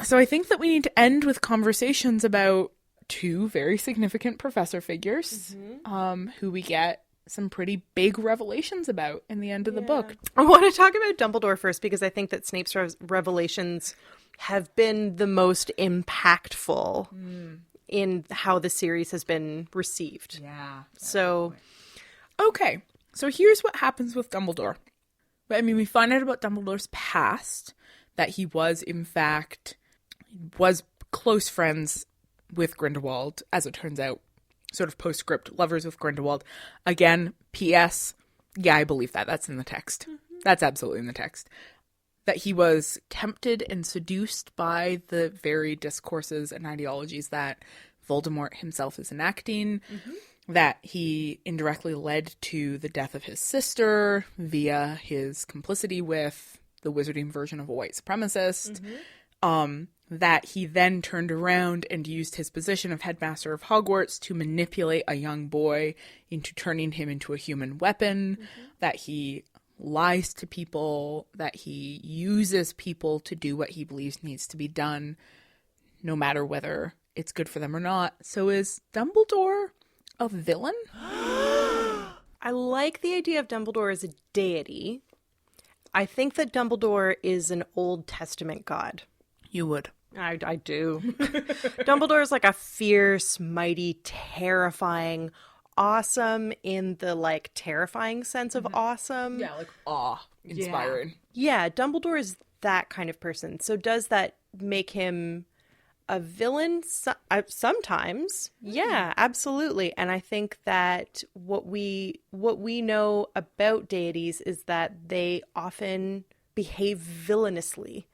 So I think that we need to end with conversations about two very significant professor figures who we get some pretty big revelations about in the end of the book. I want to talk about Dumbledore first because I think that Snape's revelations have been the most impactful in how the series has been received. Yeah. So, okay. So here's what happens with Dumbledore. I mean, we find out about Dumbledore's past, that he was, in fact, close friends with Grindelwald, as it turns out, sort of postscript, lovers with Grindelwald. Again, P.S. Yeah, I believe that. That's in the text. That's absolutely in the text. That he was tempted and seduced by the very discourses and ideologies that Voldemort himself is enacting. that he indirectly led to the death of his sister via his complicity with the wizarding version of a white supremacist. That he then turned around and used his position of headmaster of Hogwarts to manipulate a young boy into turning him into a human weapon, that he lies to people, that he uses people to do what he believes needs to be done, no matter whether it's good for them or not. So is Dumbledore a villain? I like the idea of Dumbledore as a deity. I think that Dumbledore is an Old Testament god. You would. I do. Dumbledore is like a fierce, mighty, terrifying, awesome in the like terrifying sense of awesome. Yeah, like awe-inspiring. Yeah, Dumbledore is that kind of person. So does that make him a villain? Sometimes. Yeah, absolutely. And I think that what we know about deities is that they often behave villainously.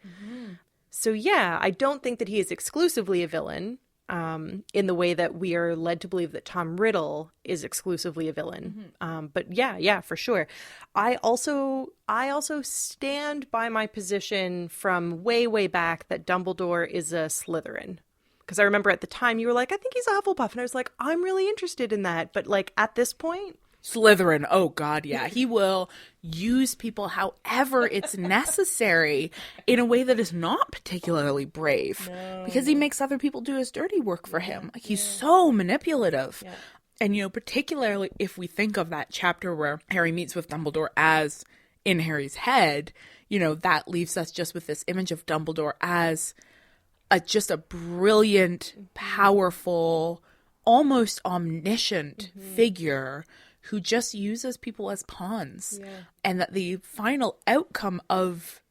So yeah, I don't think that he is exclusively a villain in the way that we are led to believe that Tom Riddle is exclusively a villain. But yeah, for sure. I also stand by my position from way back that Dumbledore is a Slytherin. Because I remember at the time you were like, I think he's a Hufflepuff. And I was like, I'm really interested in that. But like at this point... Slytherin, oh god, yeah. He will use people however it's necessary in a way that is not particularly brave. Because he makes other people do his dirty work for him. Like, he's so manipulative. And, you know, particularly if we think of that chapter where Harry meets with Dumbledore as in Harry's head, you know, that leaves us just with this image of Dumbledore as just a brilliant, powerful, almost omniscient figure who just uses people as pawns. And that the final outcome of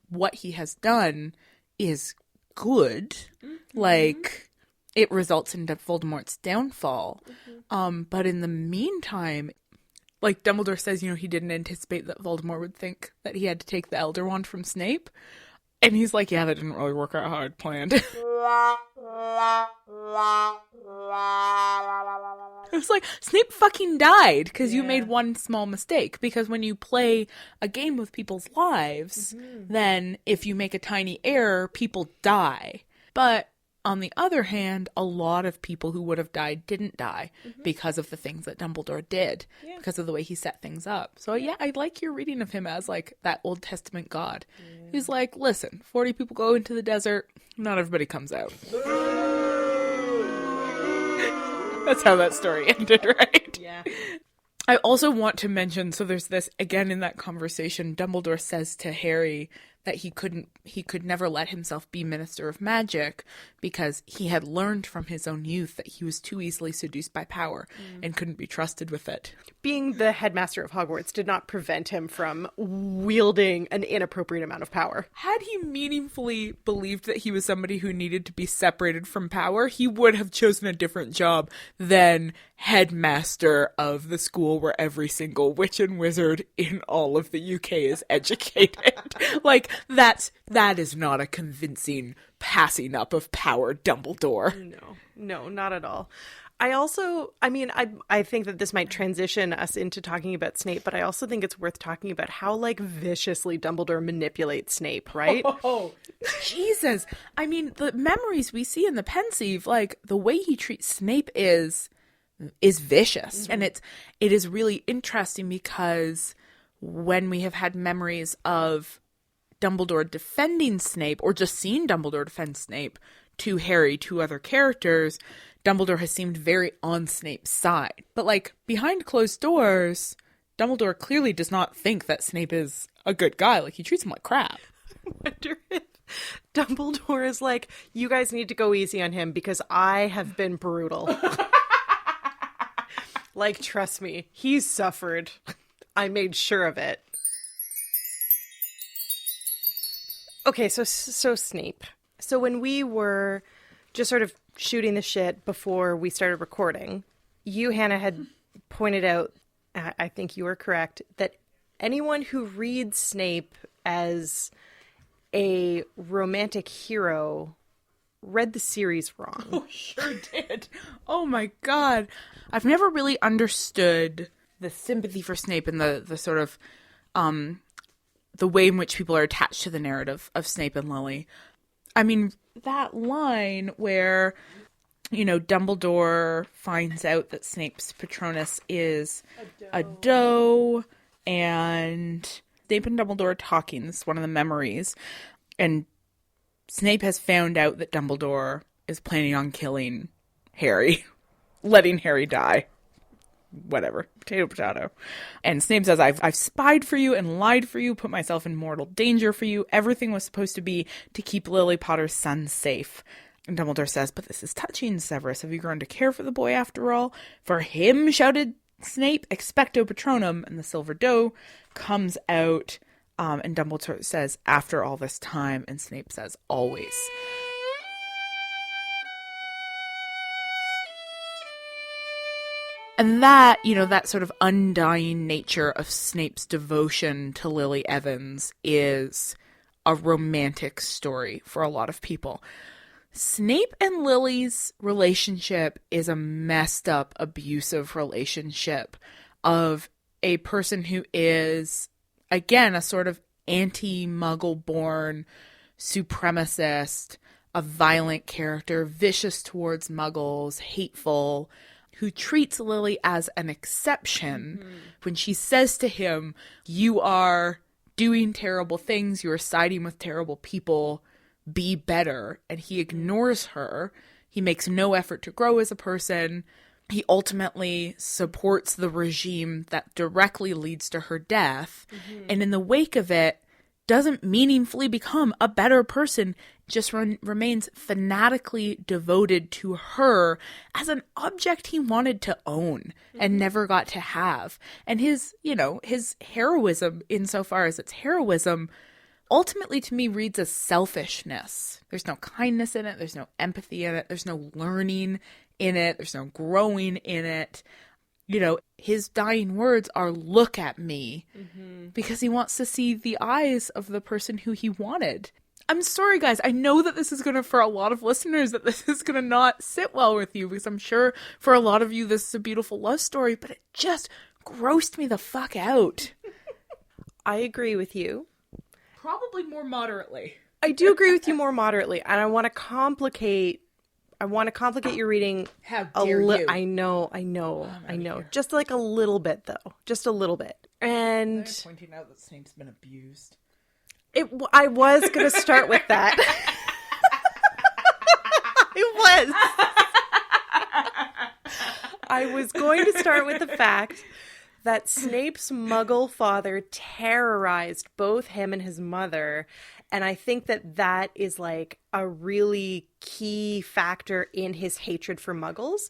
what he has done is good. Like, it results in Voldemort's downfall. But in the meantime, like Dumbledore says, you know, he didn't anticipate that Voldemort would think that he had to take the Elder Wand from Snape. And he's like, yeah, that didn't really work out how I'd planned. It's like, Snape fucking died because you made one small mistake. Because when you play a game with people's lives, then if you make a tiny error, people die. But on the other hand, a lot of people who would have died didn't die because of the things that Dumbledore did, because of the way he set things up. So yeah, I like your reading of him as like that Old Testament god. He's like, listen, 40 people go into the desert, not everybody comes out. That's how that story ended, right? Yeah. I also want to mention, so there's this, again in that conversation, Dumbledore says to Harry that he could never let himself be Minister of Magic because he had learned from his own youth that he was too easily seduced by power and couldn't be trusted with it. Being the headmaster of Hogwarts did not prevent him from wielding an inappropriate amount of power. Had he meaningfully believed that he was somebody who needed to be separated from power, he would have chosen a different job than headmaster of the school where every single witch and wizard in all of the UK is educated. Like, that is not a convincing passing up of power, Dumbledore. No, not at all. I think that this might transition us into talking about Snape, but I also think it's worth talking about how, like, viciously Dumbledore manipulates Snape, right? Oh, Jesus. I mean, the memories we see in the Pensieve, like, the way he treats Snape is vicious. And it is really interesting because when we have had memories of Dumbledore defending Snape, or just seeing Dumbledore defend Snape to Harry, to other characters, Dumbledore has seemed very on Snape's side. But, like, behind closed doors, Dumbledore clearly does not think that Snape is a good guy. Like, he treats him like crap. I wonder if Dumbledore is like, you guys need to go easy on him because I have been brutal. Like, trust me, he's suffered. I made sure of it. Okay, so Snape. So when we were just sort of shooting the shit before we started recording, you, Hannah, had pointed out, I think you were correct, that anyone who reads Snape as a romantic hero read the series wrong. Oh, sure did. Oh my god. I've never really understood the sympathy for Snape and the sort of the way in which people are attached to the narrative of Snape and Lily. I mean, that line where, you know, Dumbledore finds out that Snape's Patronus is a doe, and Snape and Dumbledore are talking. This is one of the memories. And Snape has found out that Dumbledore is planning on killing Harry, letting Harry die. Whatever. Potato, potato. And Snape says, I've spied for you and lied for you, put myself in mortal danger for you. Everything was supposed to be to keep Lily Potter's son safe. And Dumbledore says, but this is touching, Severus. Have you grown to care for the boy after all? For him, shouted Snape, expecto patronum. And the silver doe comes out. And Dumbledore says, after all this time. And Snape says, always. And that, you know, that sort of undying nature of Snape's devotion to Lily Evans is a romantic story for a lot of people. Snape and Lily's relationship is a messed up, abusive relationship of a person who is, again, a sort of anti-Muggle-born supremacist, a violent character, vicious towards Muggles, hateful, who treats Lily as an exception when she says to him, you are doing terrible things, you are siding with terrible people, be better. And he ignores her. He makes no effort to grow as a person. He ultimately supports the regime that directly leads to her death. And in the wake of it, doesn't meaningfully become a better person, just remains fanatically devoted to her as an object he wanted to own and never got to have. And his, you know, his heroism, insofar as it's heroism, ultimately to me reads as selfishness. There's no kindness in it. There's no empathy in it. There's no learning in it. There's no growing in it. You know, his dying words are, look at me, because he wants to see the eyes of the person who he wanted. I'm sorry, guys. I know that this is going to, for a lot of listeners, that this is going to not sit well with you, because I'm sure for a lot of you this is a beautiful love story, but it just grossed me the fuck out. I agree with you. Probably more moderately. I do agree with you more moderately, and I want to complicate your reading. How dare you? I know. Just like a little bit, though. Just a little bit. And I'm pointing out that Snape's been abused. I was going to start with that. I was going to start with the fact that Snape's Muggle father terrorized both him and his mother. And I think that is like a really key factor in his hatred for Muggles.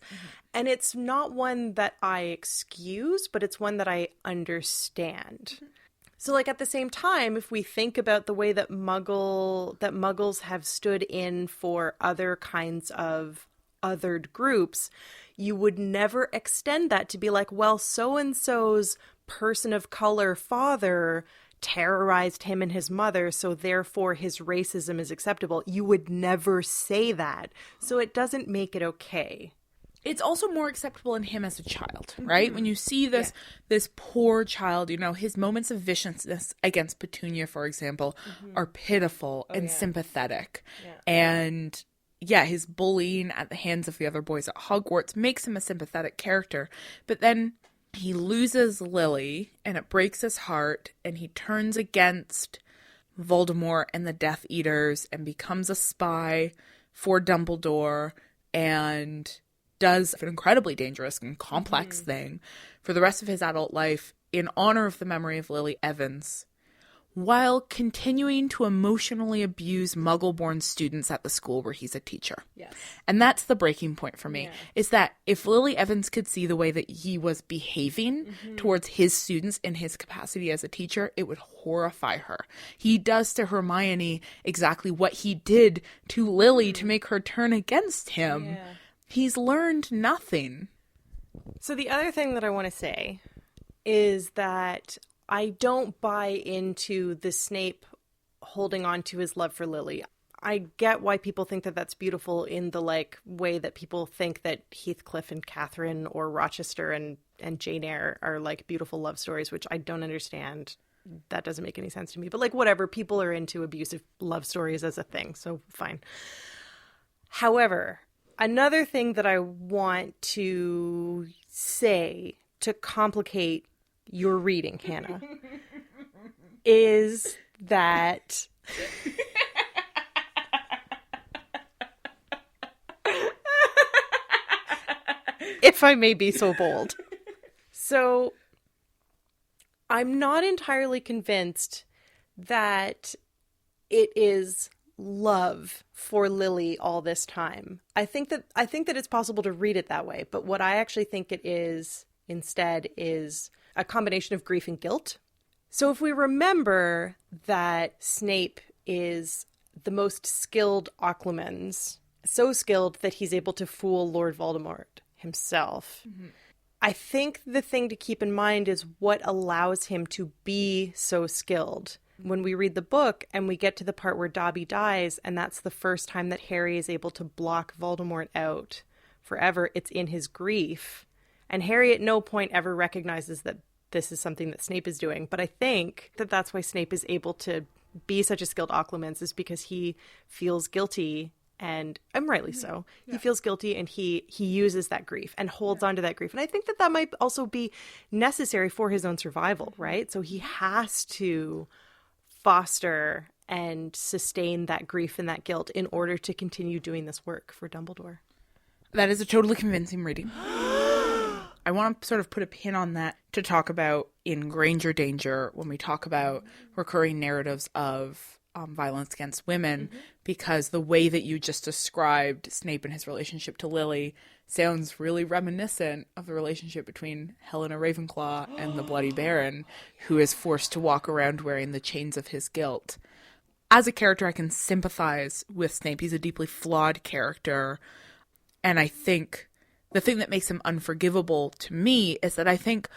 And it's not one that I excuse, but it's one that I understand. So like at the same time, if we think about the way that Muggles have stood in for other kinds of othered groups, you would never extend that to be like, well, so-and-so's person of color father terrorized him and his mother, so therefore his racism is acceptable. You would never say that. So it doesn't make it okay. It's also more acceptable in him as a child, right? When you see this poor child, you know, his moments of viciousness against Petunia, for example, are pitiful and sympathetic. And yeah, his bullying at the hands of the other boys at Hogwarts makes him a sympathetic character. But then he loses Lily, and it breaks his heart, and he turns against Voldemort and the Death Eaters and becomes a spy for Dumbledore and does an incredibly dangerous and complex thing for the rest of his adult life in honor of the memory of Lily Evans, while continuing to emotionally abuse Muggle-born students at the school where he's a teacher. Yes. And that's the breaking point for me, is that if Lily Evans could see the way that he was behaving towards his students in his capacity as a teacher, it would horrify her. He does to Hermione exactly what he did to Lily to make her turn against him. Yeah. He's learned nothing. So the other thing that I want to say is that I don't buy into the Snape holding on to his love for Lily. I get why people think that that's beautiful in the like way that people think that Heathcliff and Catherine or Rochester and Jane Eyre are like beautiful love stories, which I don't understand. That doesn't make any sense to me. But like whatever, people are into abusive love stories as a thing, so fine. However, another thing that I want to say to complicate your reading, Hannah, is that if I may be so bold. So I'm not entirely convinced that it is love for Lily all this time. I think that it's possible to read it that way, but what I actually think it is instead is a combination of grief and guilt. So if we remember that Snape is the most skilled Occlumens, so skilled that he's able to fool Lord Voldemort himself, I think the thing to keep in mind is what allows him to be so skilled. When we read the book and we get to the part where Dobby dies, and that's the first time that Harry is able to block Voldemort out forever, it's in his grief. And Harry at no point ever recognizes that this is something that Snape is doing. But I think that that's why Snape is able to be such a skilled Occlumens, is because he feels guilty, and rightly so. Yeah. He feels guilty, and he uses that grief and holds on to that grief. And I think that that might also be necessary for his own survival, right? So he has to foster and sustain that grief and that guilt in order to continue doing this work for Dumbledore. That is a totally convincing reading. I want to sort of put a pin on that to talk about in Granger Danger when we talk about recurring narratives of violence against women, because the way that you just described Snape and his relationship to Lily sounds really reminiscent of the relationship between Helena Ravenclaw and the Bloody Baron, who is forced to walk around wearing the chains of his guilt. As a character, I can sympathize with Snape. He's a deeply flawed character, and I think the thing that makes him unforgivable to me is that I think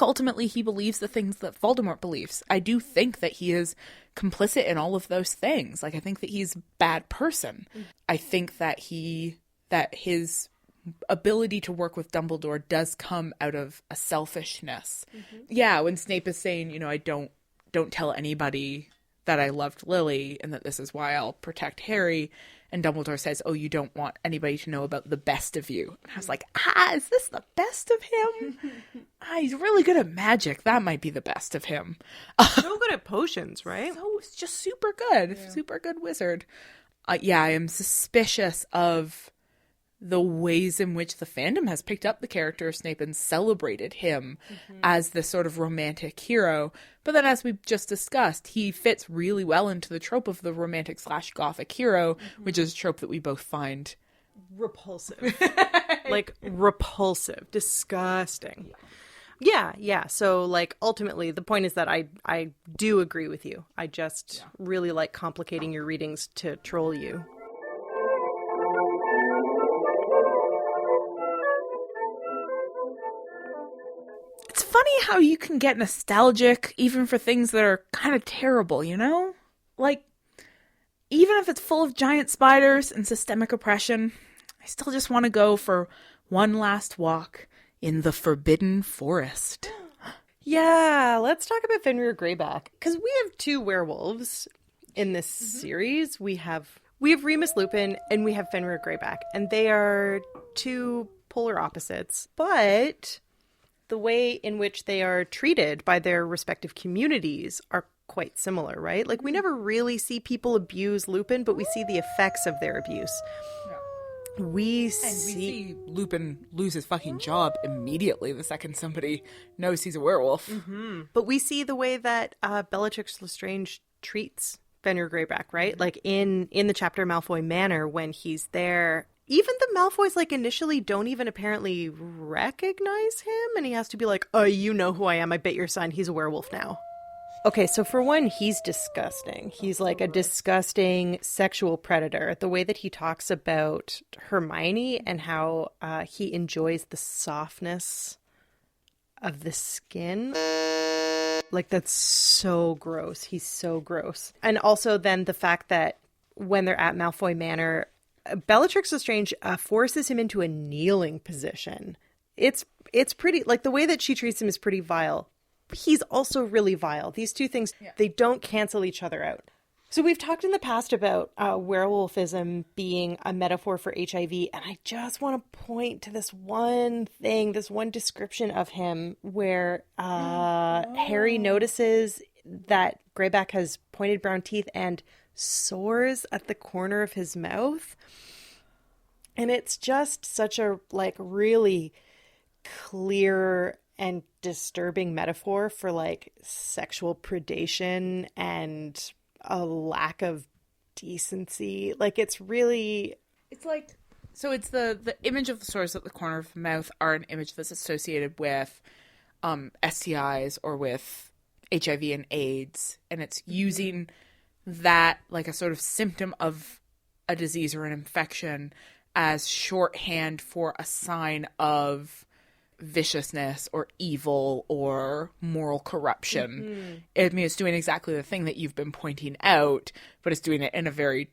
ultimately he believes the things that Voldemort believes. I do think that he is complicit in all of those things. Like, I think that he's a bad person. I think that his ability to work with Dumbledore does come out of a selfishness. Yeah, when Snape is saying, I don't tell anybody that I loved Lily and that this is why I'll protect Harry. And Dumbledore says, oh, you don't want anybody to know about the best of you. And I was like, is this the best of him? He's really good at magic. That might be the best of him. So good at potions, right? So it's just super good. Yeah. Super good wizard. I am suspicious of the ways in which the fandom has picked up the character of Snape and celebrated him as this sort of romantic hero. But then, as we've just discussed, he fits really well into the trope of the romantic/gothic hero, which is a trope that we both find repulsive. Like, repulsive. Disgusting. Yeah. So, like, ultimately, the point is that I do agree with you. I just really like complicating your readings to troll you. It's funny how you can get nostalgic even for things that are kind of terrible, Like, even if it's full of giant spiders and systemic oppression, I still just want to go for one last walk in the Forbidden Forest. Yeah, let's talk about Fenrir Greyback. Because we have two werewolves in this series. We have Remus Lupin and we have Fenrir Greyback. And they are two polar opposites. But the way in which they are treated by their respective communities are quite similar, right? Like, we never really see people abuse Lupin, but we see the effects of their abuse. Yeah. We see Lupin lose his fucking job immediately the second somebody knows he's a werewolf. But we see the way that Bellatrix Lestrange treats Fenrir Greyback, right? Like, in the chapter Malfoy Manor, when he's there, even the Malfoys, like, initially don't even apparently recognize him. And he has to be like, oh, you know who I am. I bet your son. He's a werewolf now. Okay, so for one, he's disgusting. He's like a disgusting sexual predator. The way that he talks about Hermione and how he enjoys the softness of the skin. Like, that's so gross. He's so gross. And also then the fact that when they're at Malfoy Manor, Bellatrix Lestrange forces him into a kneeling position. It's pretty, like, the way that she treats him is pretty vile. He's also really vile. These two things, they don't cancel each other out. So we've talked in the past about werewolfism being a metaphor for HIV, and I just want to point to this one thing, this one description of him where Harry notices that Greyback has pointed brown teeth and sores at the corner of his mouth. And it's just such a, like, really clear and disturbing metaphor for, like, sexual predation and a lack of decency. Like, it's really... It's like... So it's the image of the sores at the corner of the mouth are an image that's associated with STIs or with HIV and AIDS. And it's using that, like, a sort of symptom of a disease or an infection as shorthand for a sign of viciousness or evil or moral corruption. I mean, it's doing exactly the thing that you've been pointing out, but it's doing it in a very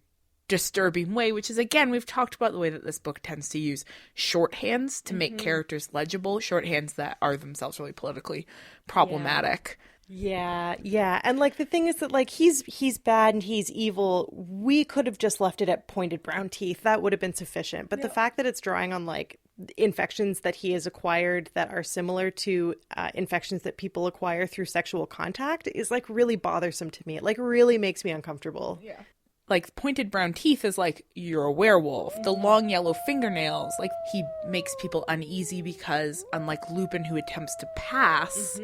disturbing way, which is, again, we've talked about the way that this book tends to use shorthands to make characters legible, shorthands that are themselves really politically problematic. Yeah. And, like, the thing is that, like, he's bad and he's evil. We could have just left it at pointed brown teeth. That would have been sufficient. But the fact that it's drawing on, like, infections that he has acquired that are similar to infections that people acquire through sexual contact is, like, really bothersome to me. It, like, really makes me uncomfortable. Yeah. Like, pointed brown teeth is like, you're a werewolf. The long yellow fingernails, like, he makes people uneasy because, unlike Lupin, who attempts to pass,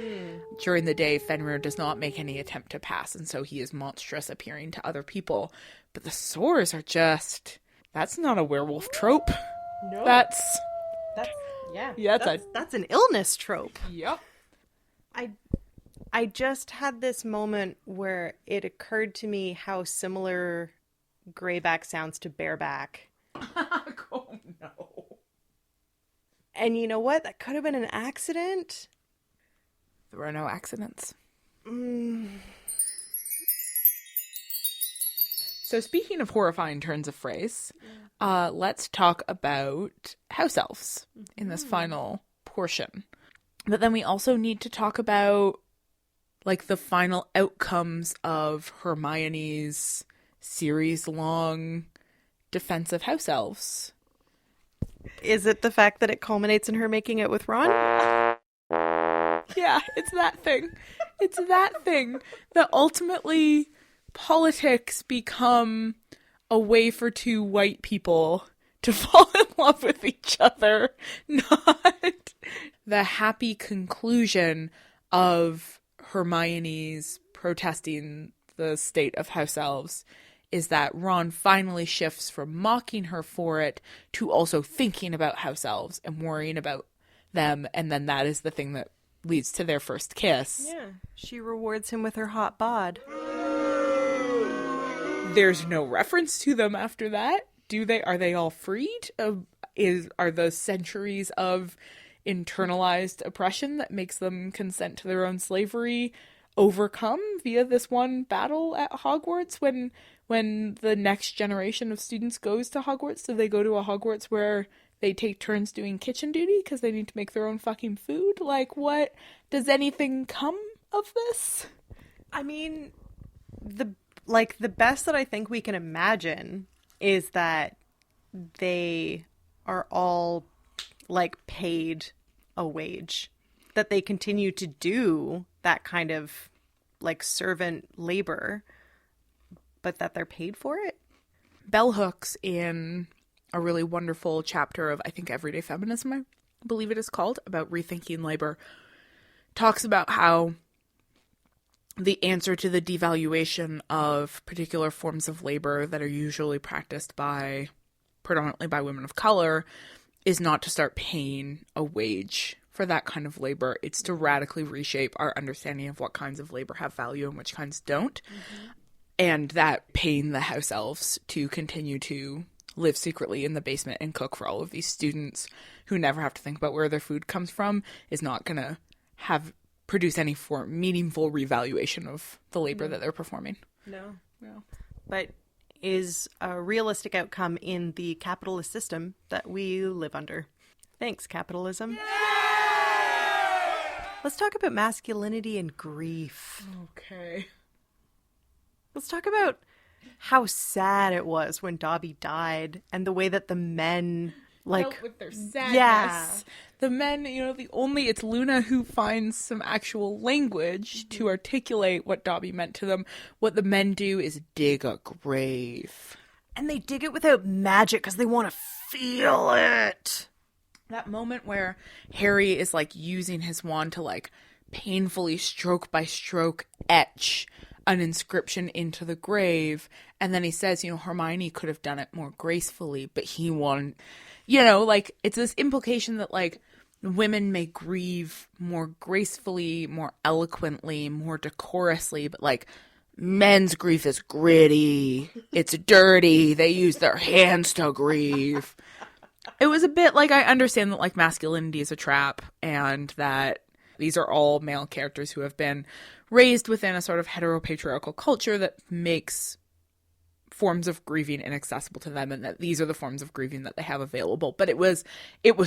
during the day, Fenrir does not make any attempt to pass, and so he is monstrous appearing to other people. But the sores are just... That's not a werewolf trope. No. That's an illness trope. Yep. I just had this moment where it occurred to me how similar Greyback sounds to Bareback. Oh, no. And you know what? That could have been an accident. There were no accidents. So speaking of horrifying turns of phrase, let's talk about house elves in this final portion. But then we also need to talk about, like, the final outcomes of Hermione's series-long defense of house elves. Is it the fact that it culminates in her making it with Ron? Yeah, it's that thing. It's that thing that ultimately politics become a way for two white people to fall in love with each other, not the happy conclusion of Hermione's protesting the state of house elves is that Ron finally shifts from mocking her for it to also thinking about house elves and worrying about them, and then that is the thing that leads to their first kiss. Yeah. She rewards him with her hot bod. There's no reference to them after that. Are they all freed? Are the centuries of internalized oppression that makes them consent to their own slavery overcome via this one battle at Hogwarts when the next generation of students goes to Hogwarts? Do they go to a Hogwarts where they take turns doing kitchen duty because they need to make their own fucking food? Like, what? Does anything come of this? I mean, the best that I think we can imagine is that they are all, like, paid a wage, that they continue to do that kind of, like, servant labor, but that they're paid for it. Bell Hooks, in a really wonderful chapter of, I think, Everyday Feminism, I believe it is called, about rethinking labor, talks about how the answer to the devaluation of particular forms of labor that are usually practiced predominantly by women of color is not to start paying a wage for that kind of labor. It's to radically reshape our understanding of what kinds of labor have value and which kinds don't. And that paying the house elves to continue to live secretly in the basement and cook for all of these students who never have to think about where their food comes from is not going to produce any meaningful revaluation of the labor that they're performing. No. But is a realistic outcome in the capitalist system that we live under. Thanks, capitalism. Let's talk about masculinity and grief. Okay. Let's talk about how sad it was when Dobby died and the way that the men Dealt with their sadness. Yeah. The men, it's Luna who finds some actual language to articulate what Dobby meant to them. What the men do is dig a grave. And they dig it without magic because they want to feel it. That moment where Harry is like using his wand to like painfully stroke by stroke etch an inscription into the grave, and then he says, Hermione could have done it more gracefully, but he wanted, it's this implication that like women may grieve more gracefully, more eloquently, more decorously, but like men's grief is gritty, it's dirty, they use their hands to grieve. It was a bit like, I understand that like masculinity is a trap and that these are all male characters who have been raised within a sort of heteropatriarchal culture that makes forms of grieving inaccessible to them, and that these are the forms of grieving that they have available. But it was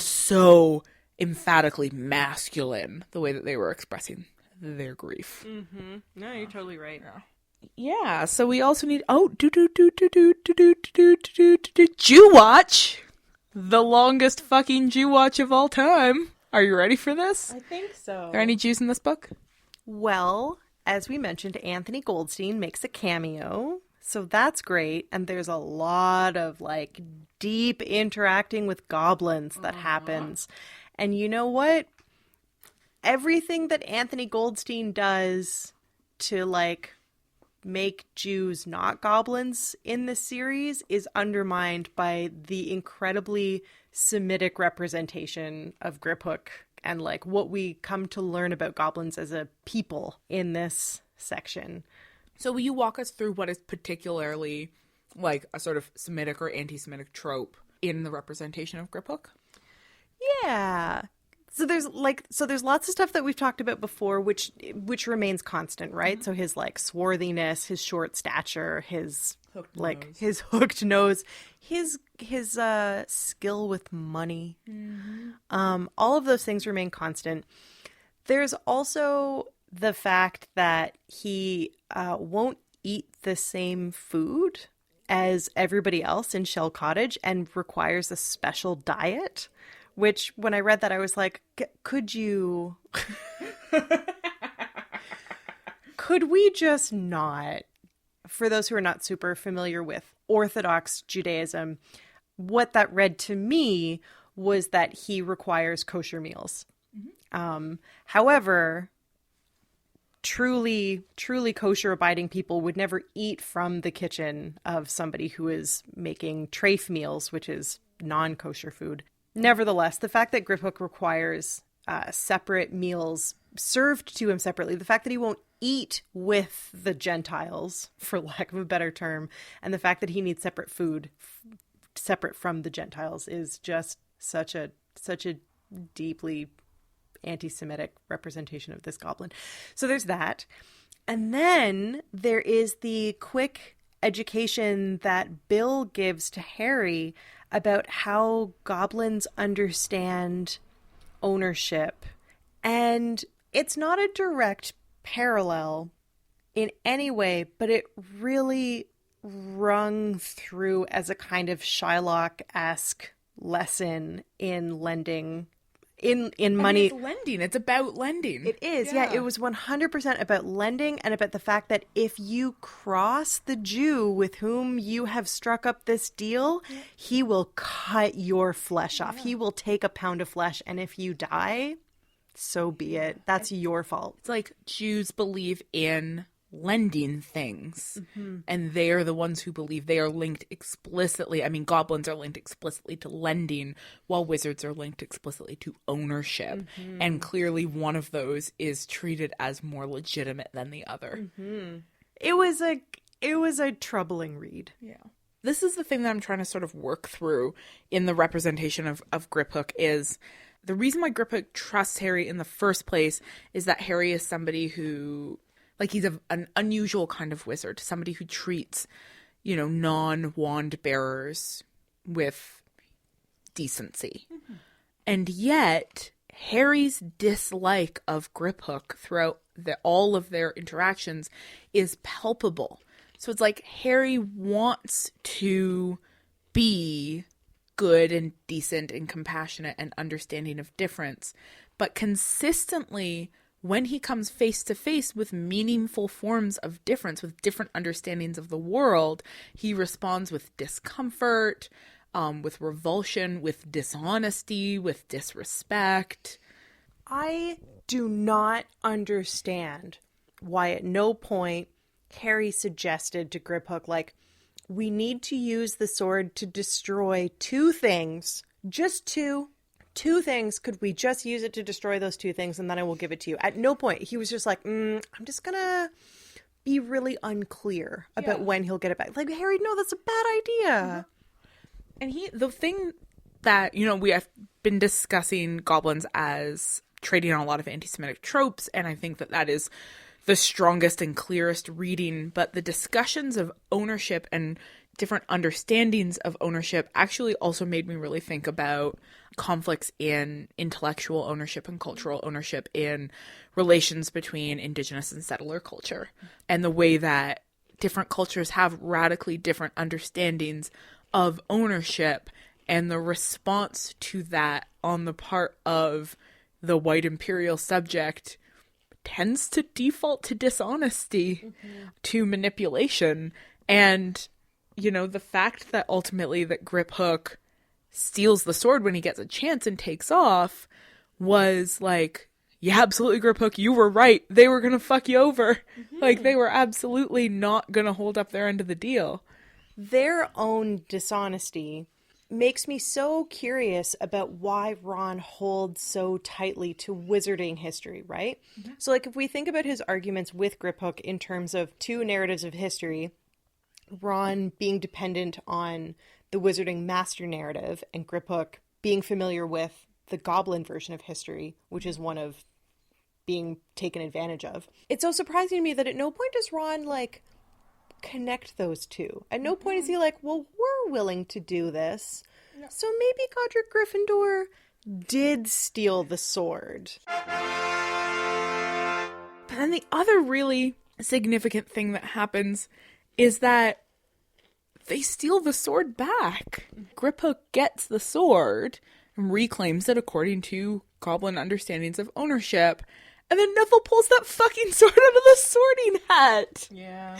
so emphatically masculine, the way that they were expressing their grief. Mm-hmm. No, you're totally right. Yeah, so we also need Jew Watch, the longest fucking Jew Watch of all time. Are you ready for this? I think so. Are there any Jews in this book? Well, as we mentioned, Anthony Goldstein makes a cameo, so that's great. And there's a lot of like deep interacting with goblins that happens. And you know what? Everything that Anthony Goldstein does to like make Jews not goblins in this series is undermined by the incredibly Semitic representation of Griphook and like what we come to learn about goblins as a people in this section. So will you walk us through what is particularly like a sort of Semitic or anti-Semitic trope in the representation of Griphook? Yeah. So there's lots of stuff that we've talked about before, which remains constant, right? Mm-hmm. So his like swarthiness, his short stature, his his hooked nose, his skill with money, all of those things remain constant. There's also the fact that he won't eat the same food as everybody else in Shell Cottage and requires a special diet. Which, when I read that, I was like, could you... could we just not... For those who are not super familiar with Orthodox Judaism, what that read to me was that he requires kosher meals. Mm-hmm. However, truly kosher abiding people would never eat from the kitchen of somebody who is making treif meals, which is non-kosher food. Nevertheless, the fact that Griphook requires separate meals served to him separately, the fact that he won't eat with the Gentiles, for lack of a better term, and the fact that he needs separate food separate from the Gentiles is just such a deeply anti-Semitic representation of this goblin. So there's that. And then there is the quick education that Bill gives to Harry about how goblins understand ownership. And it's not a direct parallel in any way, but it really rung through as a kind of Shylock-esque lesson in lending. In money. It's lending. It's about lending. It is. Yeah. It was 100% about lending and about the fact that if you cross the Jew with whom you have struck up this deal, he will cut your flesh off. He will take a pound of flesh. And if you die, so be it. That's your fault. It's like Jews believe in lending things, and they're the ones who believe they are linked explicitly. I mean, goblins are linked explicitly to lending, while wizards are linked explicitly to ownership. And clearly one of those is treated as more legitimate than the other. It was a troubling read. Yeah. This is the thing that I'm trying to sort of work through in the representation of Griphook is the reason why Griphook trusts Harry in the first place is that Harry is somebody who, like, he's an unusual kind of wizard, somebody who treats non-wand bearers with decency. Mm-hmm. And yet, Harry's dislike of Griphook throughout all of their interactions is palpable. So it's like Harry wants to be good and decent and compassionate and understanding of difference, but consistently, when he comes face to face with meaningful forms of difference, with different understandings of the world, he responds with discomfort, with revulsion, with dishonesty, with disrespect. I do not understand why at no point Harry suggested to Griphook, like, we need to use the sword to destroy two things. Just two things. Could we just use it to destroy those two things and then I will give it to you? At no point. He was just like, I'm just gonna be really unclear about when he'll get it back. Like, Harry, no, that's a bad idea. And the thing that, we have been discussing goblins as trading on a lot of anti-Semitic tropes, and I think that is the strongest and clearest reading, but the discussions of ownership and different understandings of ownership actually also made me really think about conflicts in intellectual ownership and cultural ownership in relations between Indigenous and settler culture, and the way that different cultures have radically different understandings of ownership, and the response to that on the part of the white imperial subject tends to default to dishonesty, to manipulation. And, the fact that ultimately that Griphook steals the sword when he gets a chance and takes off was like, yeah, absolutely, Griphook, you were right. They were going to fuck you over. Mm-hmm. Like, they were absolutely not going to hold up their end of the deal. Their own dishonesty makes me so curious about why Ron holds so tightly to wizarding history, right? Mm-hmm. So, like, if we think about his arguments with Griphook in terms of two narratives of history, Ron being dependent on the wizarding master narrative and Griphook being familiar with the goblin version of history, which is one of being taken advantage of. It's so surprising to me that at no point does Ron, like, connect those two. At no point is he like, well, we're willing to do this. No. So maybe Godric Gryffindor did steal the sword. But then the other really significant thing that happens is that they steal the sword back. Griphook gets the sword and reclaims it according to goblin understandings of ownership. And then Neville pulls that fucking sword out of the sorting hat. Yeah.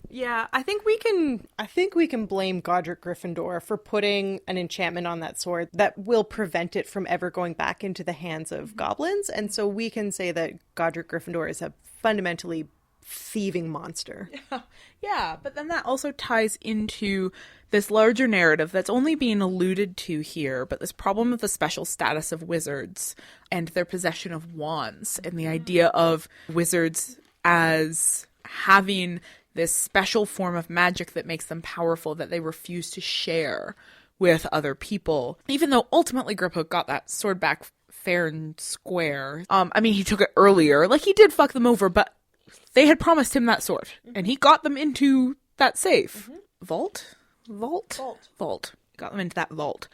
Yeah, I think we can blame Godric Gryffindor for putting an enchantment on that sword that will prevent it from ever going back into the hands of goblins. And so we can say that Godric Gryffindor is a fundamentally thieving monster. Yeah, but then that also ties into this larger narrative that's only being alluded to here, but this problem of the special status of wizards and their possession of wands, and the idea of wizards as having this special form of magic that makes them powerful that they refuse to share with other people. Even though ultimately Griphook got that sword back fair and square. He took it earlier. Like, he did fuck them over, but they had promised him that sword. And he got them into that safe. Vault. Got them into that vault.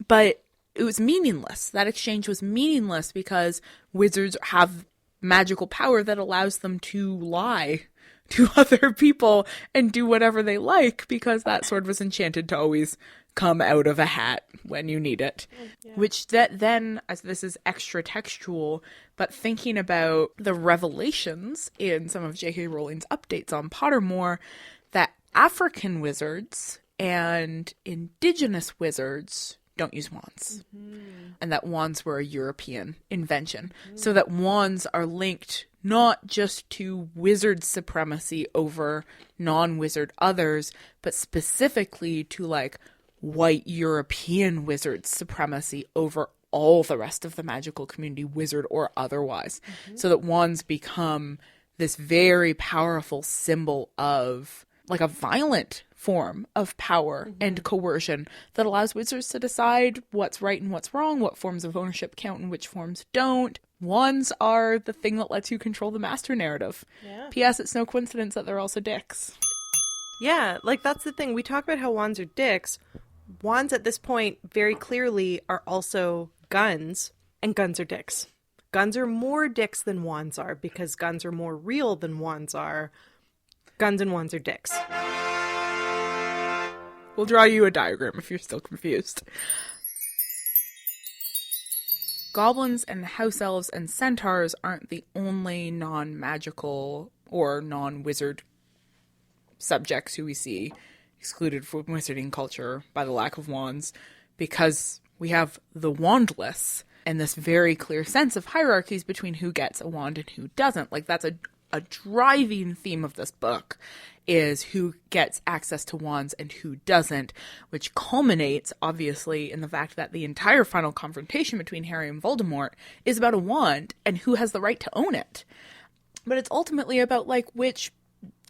But it was meaningless. That exchange was meaningless because wizards have magical power that allows them to lie to other people and do whatever they like, because that sword was enchanted to always come out of a hat when you need it. Yeah. Which then, as this is extra textual, but thinking about the revelations in some of J.K. Rowling's updates on Pottermore, that African wizards and indigenous wizards don't use wands. And that wands were a European invention. So that wands are linked not just to wizard supremacy over non-wizard others, but specifically to, like, white European wizard supremacy over all the rest of the magical community, wizard or otherwise. So that wands become this very powerful symbol of, like, a violent form of power and coercion that allows wizards to decide what's right and what's wrong, what forms of ownership count and which forms don't. Wands are the thing that lets you control the master narrative. Yeah. P.S. It's no coincidence that they're also dicks. Yeah, like that's the thing. We talk about how wands are dicks. Wands at this point very clearly are also guns, and guns are dicks. Guns are more dicks than wands are because guns are more real than wands are. Guns and wands are dicks. We'll draw you a diagram if you're still confused. Goblins and house elves and centaurs aren't the only non-magical or non-wizard subjects who we see excluded from wizarding culture by the lack of wands, because we have the wandless and this very clear sense of hierarchies between who gets a wand and who doesn't. Like, that's a driving theme of this book, is who gets access to wands and who doesn't, which culminates, obviously, in the fact that the entire final confrontation between Harry and Voldemort is about a wand and who has the right to own it. But it's ultimately about, like, which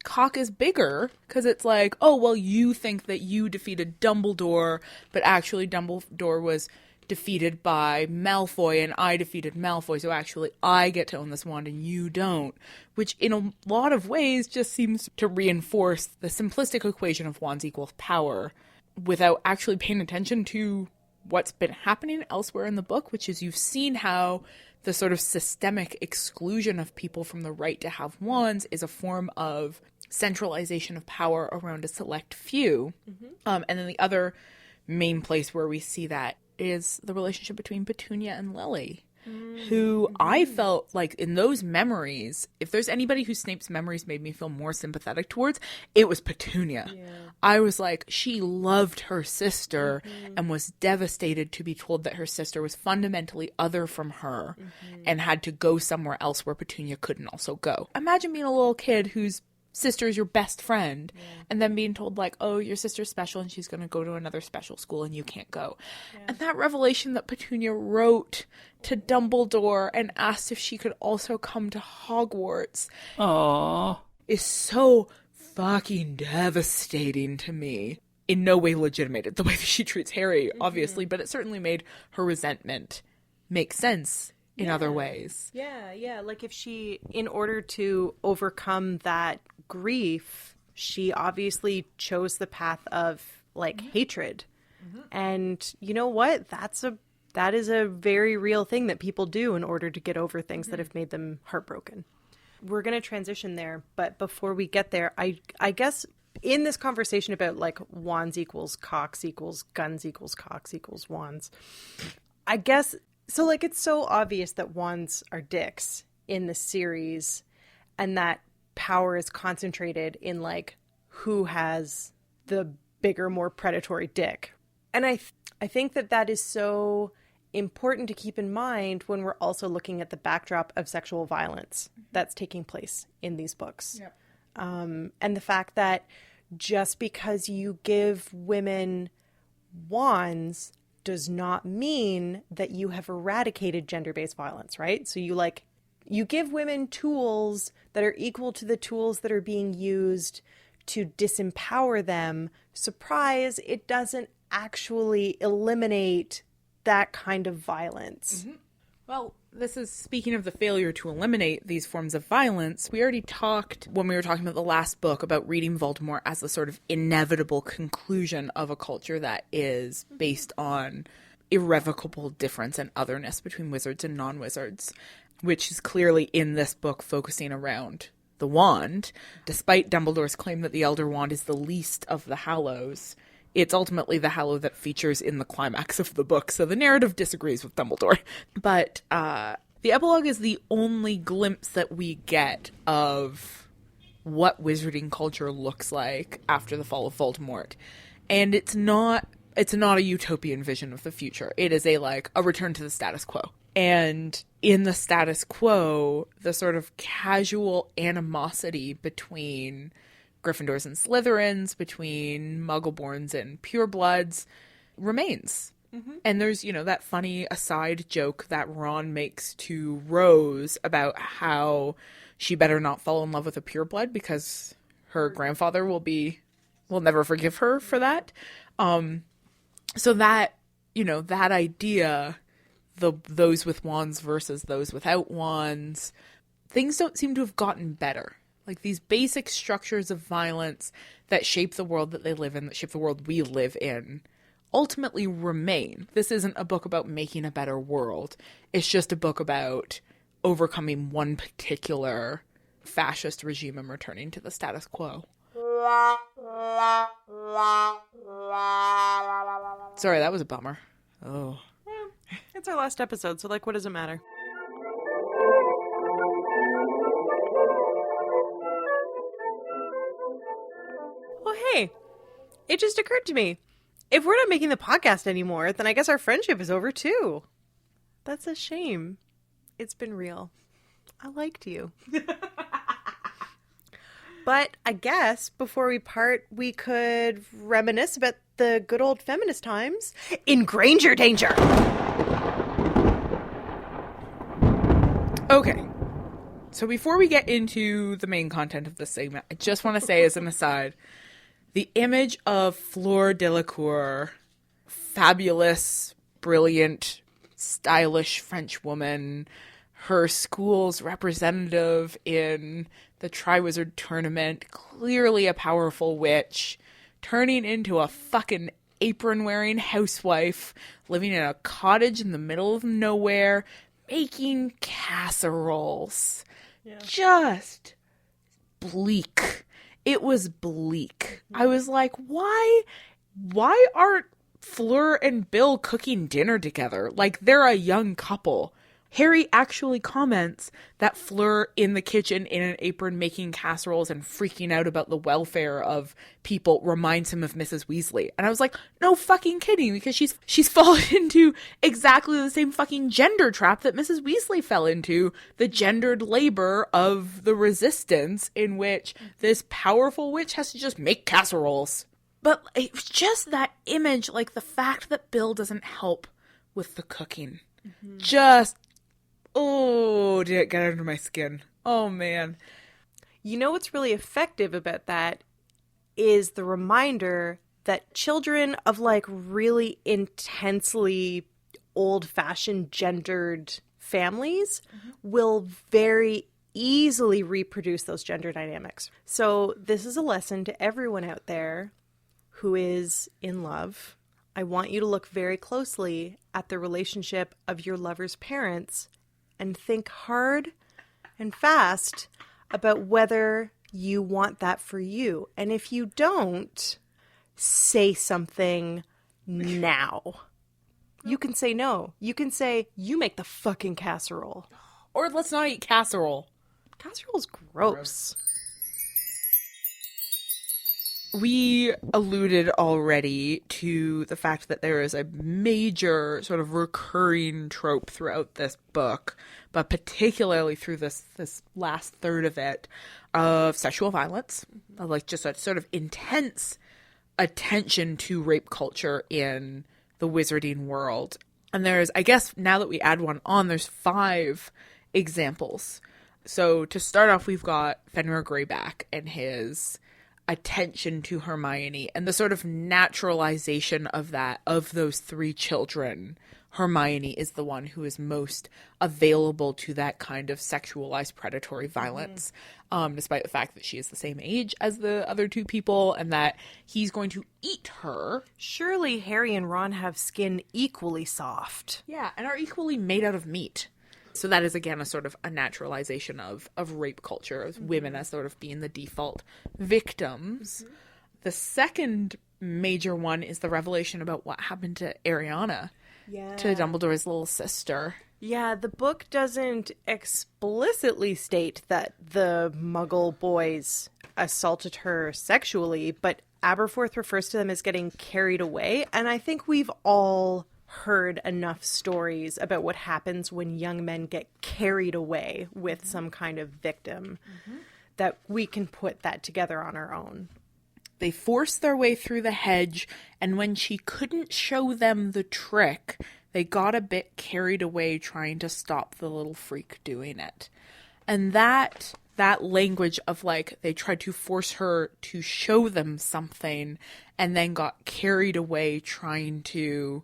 cock is bigger, because it's like, oh, well, you think that you defeated Dumbledore, but actually Dumbledore was defeated by Malfoy and I defeated Malfoy, so actually I get to own this wand and you don't, which in a lot of ways just seems to reinforce the simplistic equation of wands equals power without actually paying attention to what's been happening elsewhere in the book, which is you've seen how the sort of systemic exclusion of people from the right to have wands is a form of centralization of power around a select few. And then the other main place where we see that is the relationship between Petunia and Lily, who I felt like in those memories, if there's anybody who Snape's memories made me feel more sympathetic towards, it was Petunia. Yeah. I was like, she loved her sister and was devastated to be told that her sister was fundamentally other from her and had to go somewhere else where Petunia couldn't also go. Imagine being a little kid whose sister is your best friend and then being told, like, oh, your sister's special and she's going to go to another special school and you can't go. And that revelation that Petunia wrote to Dumbledore and asked if she could also come to Hogwarts is so fucking devastating to me. In no way legitimated the way that she treats Harry, obviously, but it certainly made her resentment make sense in other ways. Yeah. Like, if she, in order to overcome that grief, she obviously chose the path of, like, hatred. And you know what? That is a very real thing that people do in order to get over things that have made them heartbroken. We're going to transition there, but before we get there, I guess in this conversation about, like, wands equals cocks equals guns equals cocks equals wands, I guess... So, like, it's so obvious that wands are dicks in the series and that power is concentrated in, like, who has the bigger, more predatory dick. And I think that is so important to keep in mind when we're also looking at the backdrop of sexual violence that's taking place in these books. Yeah. And the fact that just because you give women wands does not mean that you have eradicated gender-based violence, right? So you give women tools that are equal to the tools that are being used to disempower them. Surprise, it doesn't actually eliminate that kind of violence. Well, this is speaking of the failure to eliminate these forms of violence. We already talked, when we were talking about the last book, about reading Voldemort as the sort of inevitable conclusion of a culture that is based on irrevocable difference and otherness between wizards and non-wizards, which is clearly in this book focusing around the wand. Despite Dumbledore's claim that the Elder Wand is the least of the Hallows, it's ultimately the Hallow that features in the climax of the book, so the narrative disagrees with Dumbledore. But the epilogue is the only glimpse that we get of what wizarding culture looks like after the fall of Voldemort. And it's not a utopian vision of the future. It is a return to the status quo. And in the status quo, the sort of casual animosity between Gryffindors and Slytherins, between Muggleborns and purebloods remains. And there's, that funny aside joke that Ron makes to Rose about how she better not fall in love with a pureblood because her grandfather will never forgive her for that. So that, that idea, those with wands versus those without wands, things don't seem to have gotten better. Like these basic structures of violence that shape the world that they live in, that shape the world we live in, ultimately remain. This isn't a book about making a better world. It's just a book about overcoming one particular fascist regime and returning to the status quo. Sorry, that was a bummer. Oh. Yeah, it's our last episode, so like, what does it matter? Oh, hey, it just occurred to me. If we're not making the podcast anymore, then I guess our friendship is over too. That's a shame. It's been real. I liked you. But I guess before we part, we could reminisce about the good old feminist times in Granger Danger. Okay. So before we get into the main content of this segment, I just want to say as an aside, the image of Fleur Delacour, fabulous, brilliant, stylish French woman, her school's representative in the Triwizard Tournament, clearly a powerful witch, turning into a fucking apron-wearing housewife, living in a cottage in the middle of nowhere, making casseroles. Yeah. Just bleak. It was bleak. I was like, why aren't Fleur and Bill cooking dinner together? Like, they're a young couple. Harry actually comments that Fleur in the kitchen in an apron making casseroles and freaking out about the welfare of people reminds him of Mrs. Weasley. And I was like, no fucking kidding, because she's fallen into exactly the same fucking gender trap that Mrs. Weasley fell into, the gendered labor of the Resistance, in which this powerful witch has to just make casseroles. But it's just that image, like the fact that Bill doesn't help with the cooking. Mm-hmm. Just, oh, did it get under my skin? Oh, man. You know what's really effective about that is the reminder that children of like really intensely old-fashioned gendered families will very easily reproduce those gender dynamics. So this is a lesson to everyone out there who is in love. I want you to look very closely at the relationship of your lover's parents and think hard and fast about whether you want that for you. And if you don't, say something now. You can say no. You can say, you make the fucking casserole. Or let's not eat casserole. Casserole's gross. We alluded already to the fact that there is a major sort of recurring trope throughout this book, but particularly through this last third of it, of sexual violence, of like just a sort of intense attention to rape culture in the wizarding world. And there's, I guess now that we add one on, there's 5 examples. So to start off, we've got Fenrir Greyback and his attention to Hermione and the sort of naturalization of that, of those 3 children. Hermione is the one who is most available to that kind of sexualized predatory violence, despite the fact that she is the same age as the other 2 people and that he's going to eat her. Surely Harry and Ron have skin equally soft. Yeah, and are equally made out of meat. So that is, again, a sort of a naturalization of rape culture, of women as sort of being the default victims. Mm-hmm. The second major one is the revelation about what happened to Ariana, to Dumbledore's little sister. Yeah, the book doesn't explicitly state that the Muggle boys assaulted her sexually, but Aberforth refers to them as getting carried away, and I think we've all heard enough stories about what happens when young men get carried away with some kind of victim that we can put that together on our own. They forced their way through the hedge, and when she couldn't show them the trick, they got a bit carried away trying to stop the little freak doing it. And that language of like, they tried to force her to show them something and then got carried away trying to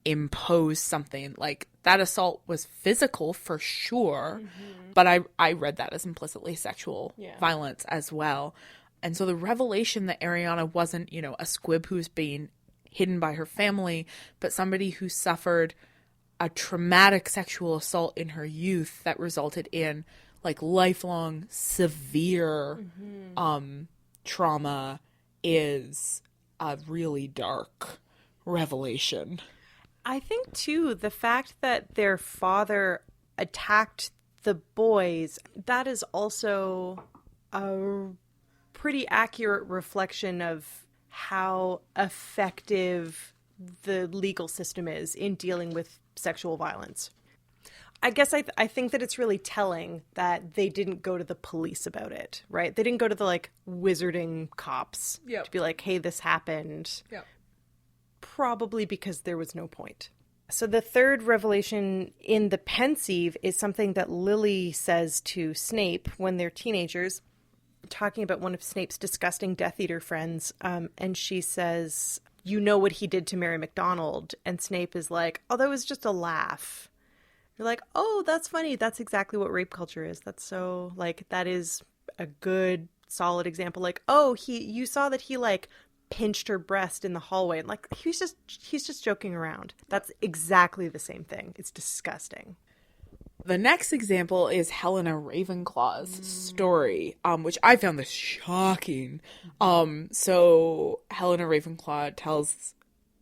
impose something. Like, that assault was physical for sure, but I read that as implicitly sexual violence as well. And so the revelation that Ariana wasn't, you know, a squib who's being hidden by her family, but somebody who suffered a traumatic sexual assault in her youth that resulted in like lifelong severe trauma is a really dark revelation. I think too, the fact that their father attacked the boys, that is also a pretty accurate reflection of how effective the legal system is in dealing with sexual violence. I guess I think that it's really telling that they didn't go to the police about it, right? They didn't go to the, like, wizarding cops to be like, hey, this happened. Yep. Probably because there was no point. So the third revelation in the pensieve is something that Lily says to Snape when they're teenagers, talking about one of Snape's disgusting Death Eater friends. And she says, you know what he did to Mary McDonald. And Snape is like, oh, that was just a laugh. You're like, oh, that's funny. That's exactly what rape culture is. That's so, like, that is a good, solid example. Like, oh, you saw that he, like, pinched her breast in the hallway. And, like, he's just joking around. That's exactly the same thing. It's disgusting. The next example is Helena Ravenclaw's story, which I found this shocking. So Helena Ravenclaw tells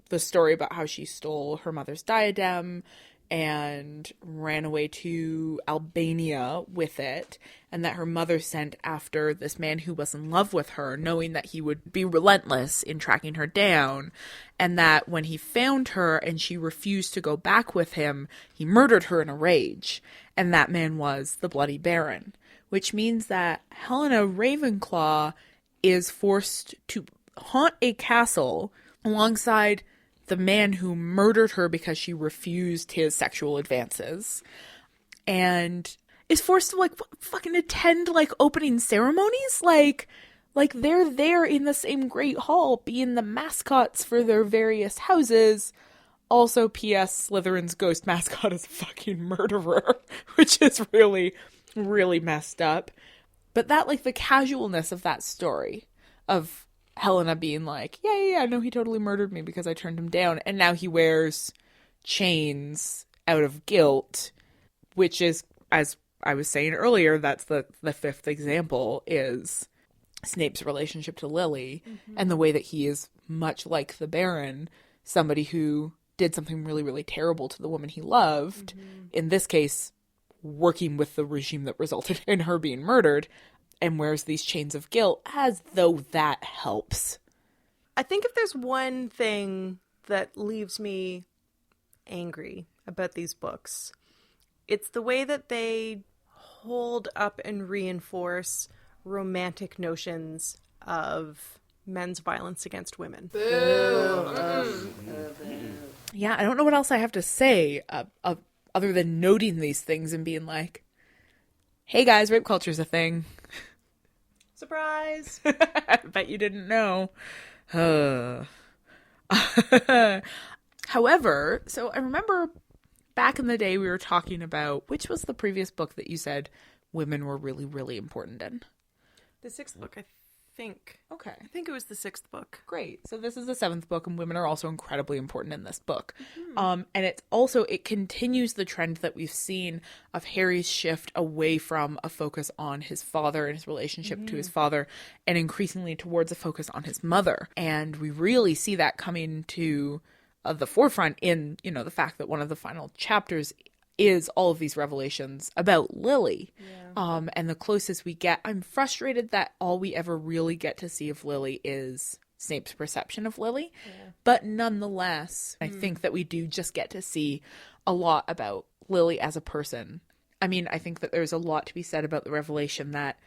the story about how she stole her mother's diadem and ran away to Albania with it, and that her mother sent after this man who was in love with her, knowing that he would be relentless in tracking her down, and that when he found her and she refused to go back with him, he murdered her in a rage, and that man was the Bloody Baron, which means that Helena Ravenclaw is forced to haunt a castle alongside the man who murdered her because she refused his sexual advances, and is forced to, like, fucking attend, like, opening ceremonies. Like they're there in the same great hall being the mascots for their various houses. Also, P.S. Slytherin's ghost mascot is a fucking murderer, which is really, really messed up. But that, like, the casualness of that story of Helena being like, yeah, no, he totally murdered me because I turned him down. And now he wears chains out of guilt, which is, as I was saying earlier, that's the fifth example, is Snape's relationship to Lily and the way that he is much like the Baron, somebody who did something really, really terrible to the woman he loved. In this case, working with the regime that resulted in her being murdered, and wears these chains of guilt, as though that helps. I think if there's one thing that leaves me angry about these books, it's the way that they hold up and reinforce romantic notions of men's violence against women. Yeah, I don't know what else I have to say other than noting these things and being like, hey guys, rape culture's a thing. Surprise! I bet you didn't know. However, so I remember back in the day we were talking about, which was the previous book that you said women were really, really important in? The sixth book, I think. Okay. I think it was the sixth book. Great. So this is the seventh book, and women are also incredibly important in this book. And it's also, it continues the trend that we've seen of Harry's shift away from a focus on his father and his relationship to his father, and increasingly towards a focus on his mother. And we really see that coming to the forefront in, you know, the fact that one of the final chapters is all of these revelations about Lily. And the closest we get, I'm frustrated that all we ever really get to see of Lily is Snape's perception of Lily. But nonetheless, I think that we do just get to see a lot about Lily as a person. I mean, I think that there's a lot to be said about the revelation that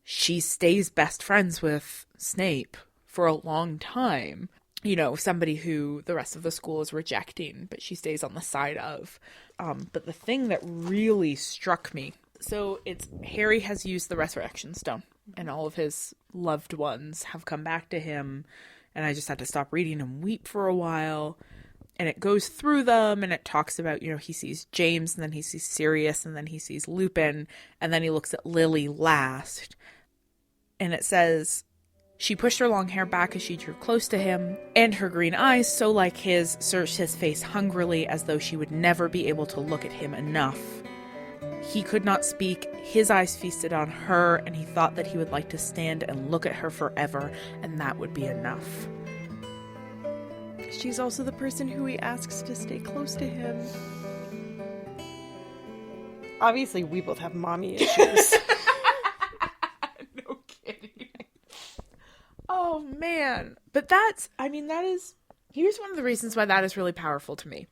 she stays best friends with Snape for a long time. You know, somebody who the rest of the school is rejecting, but she stays on the side of. But the thing that really struck me, so it's Harry has used the Resurrection Stone, and all of his loved ones have come back to him, and I just had to stop reading and weep for a while. And it goes through them, and it talks about, he sees James, and then he sees Sirius, and then he sees Lupin, and then he looks at Lily last. And it says, she pushed her long hair back as she drew close to him, and her green eyes, so like his, searched his face hungrily as though she would never be able to look at him enough. He could not speak. His eyes feasted on her, and he thought that he would like to stand and look at her forever, and that would be enough. She's also the person who he asks to stay close to him. Obviously, we both have mommy issues. No kidding. Oh, man. But that is... Here's one of the reasons why that is really powerful to me.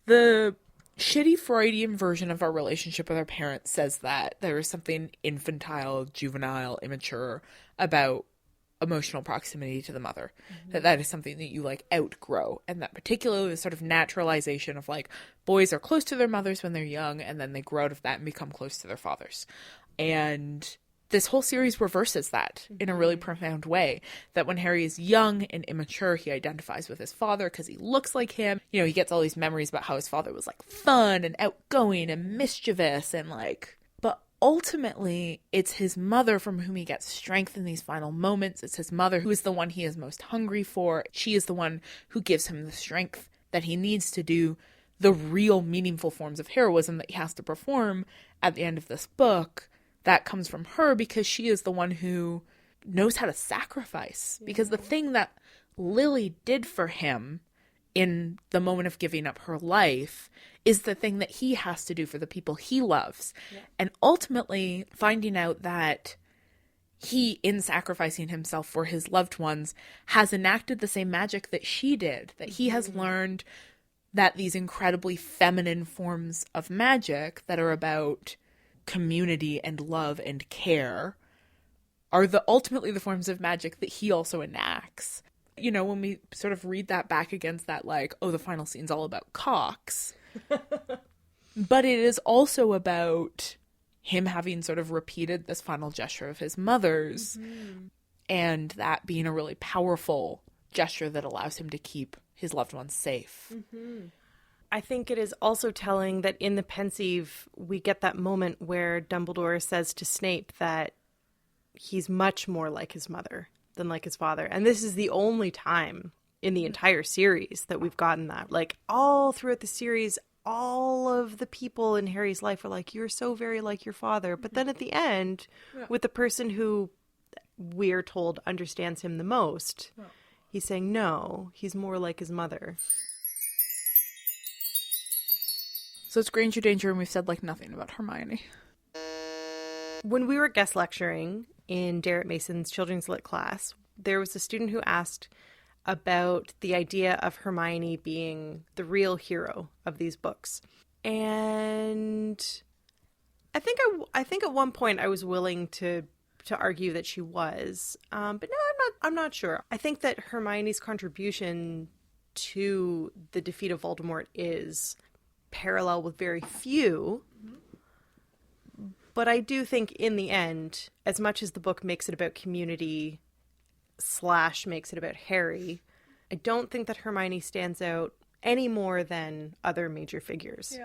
The shitty Freudian version of our relationship with our parents says that there is something infantile, juvenile, immature about emotional proximity to the mother. Mm-hmm. That is something that you outgrow, and that particularly the sort of naturalization of boys are close to their mothers when they're young, and then they grow out of that and become close to their fathers. And this whole series reverses that in a really profound way, that when Harry is young and immature, he identifies with his father because he looks like him. He gets all these memories about how his father was fun and outgoing and mischievous, and but ultimately, it's his mother from whom he gets strength in these final moments. It's his mother who is the one he is most hungry for. She is the one who gives him the strength that he needs to do the real meaningful forms of heroism that he has to perform at the end of this book. That comes from her because she is the one who knows how to sacrifice. Yeah. Because the thing that Lily did for him in the moment of giving up her life is the thing that he has to do for the people he loves. Yeah. And ultimately finding out that he, in sacrificing himself for his loved ones, has enacted the same magic that she did, that he has learned that these incredibly feminine forms of magic that are about community and love and care are ultimately the forms of magic that he also enacts. When we sort of read that back against that, the final scene's all about cocks. But it is also about him having sort of repeated this final gesture of his mother's, and that being a really powerful gesture that allows him to keep his loved ones safe. I think it is also telling that in the Pensieve, we get that moment where Dumbledore says to Snape that he's much more like his mother than like his father. And this is the only time in the entire series that we've gotten that. All throughout the series, all of the people in Harry's life are you're so very like your father. But then at the end, with the person who we're told understands him the most, he's saying, no, he's more like his mother. So it's Granger Danger, and we've said nothing about Hermione. When we were guest lecturing in Derek Mason's children's lit class, there was a student who asked about the idea of Hermione being the real hero of these books. And I think at one point I was willing to argue that she was. But no, I'm not sure. I think that Hermione's contribution to the defeat of Voldemort is parallel with very few. But I do think in the end, as much as the book makes it about community / makes it about Harry, I don't think that Hermione stands out any more than other major figures.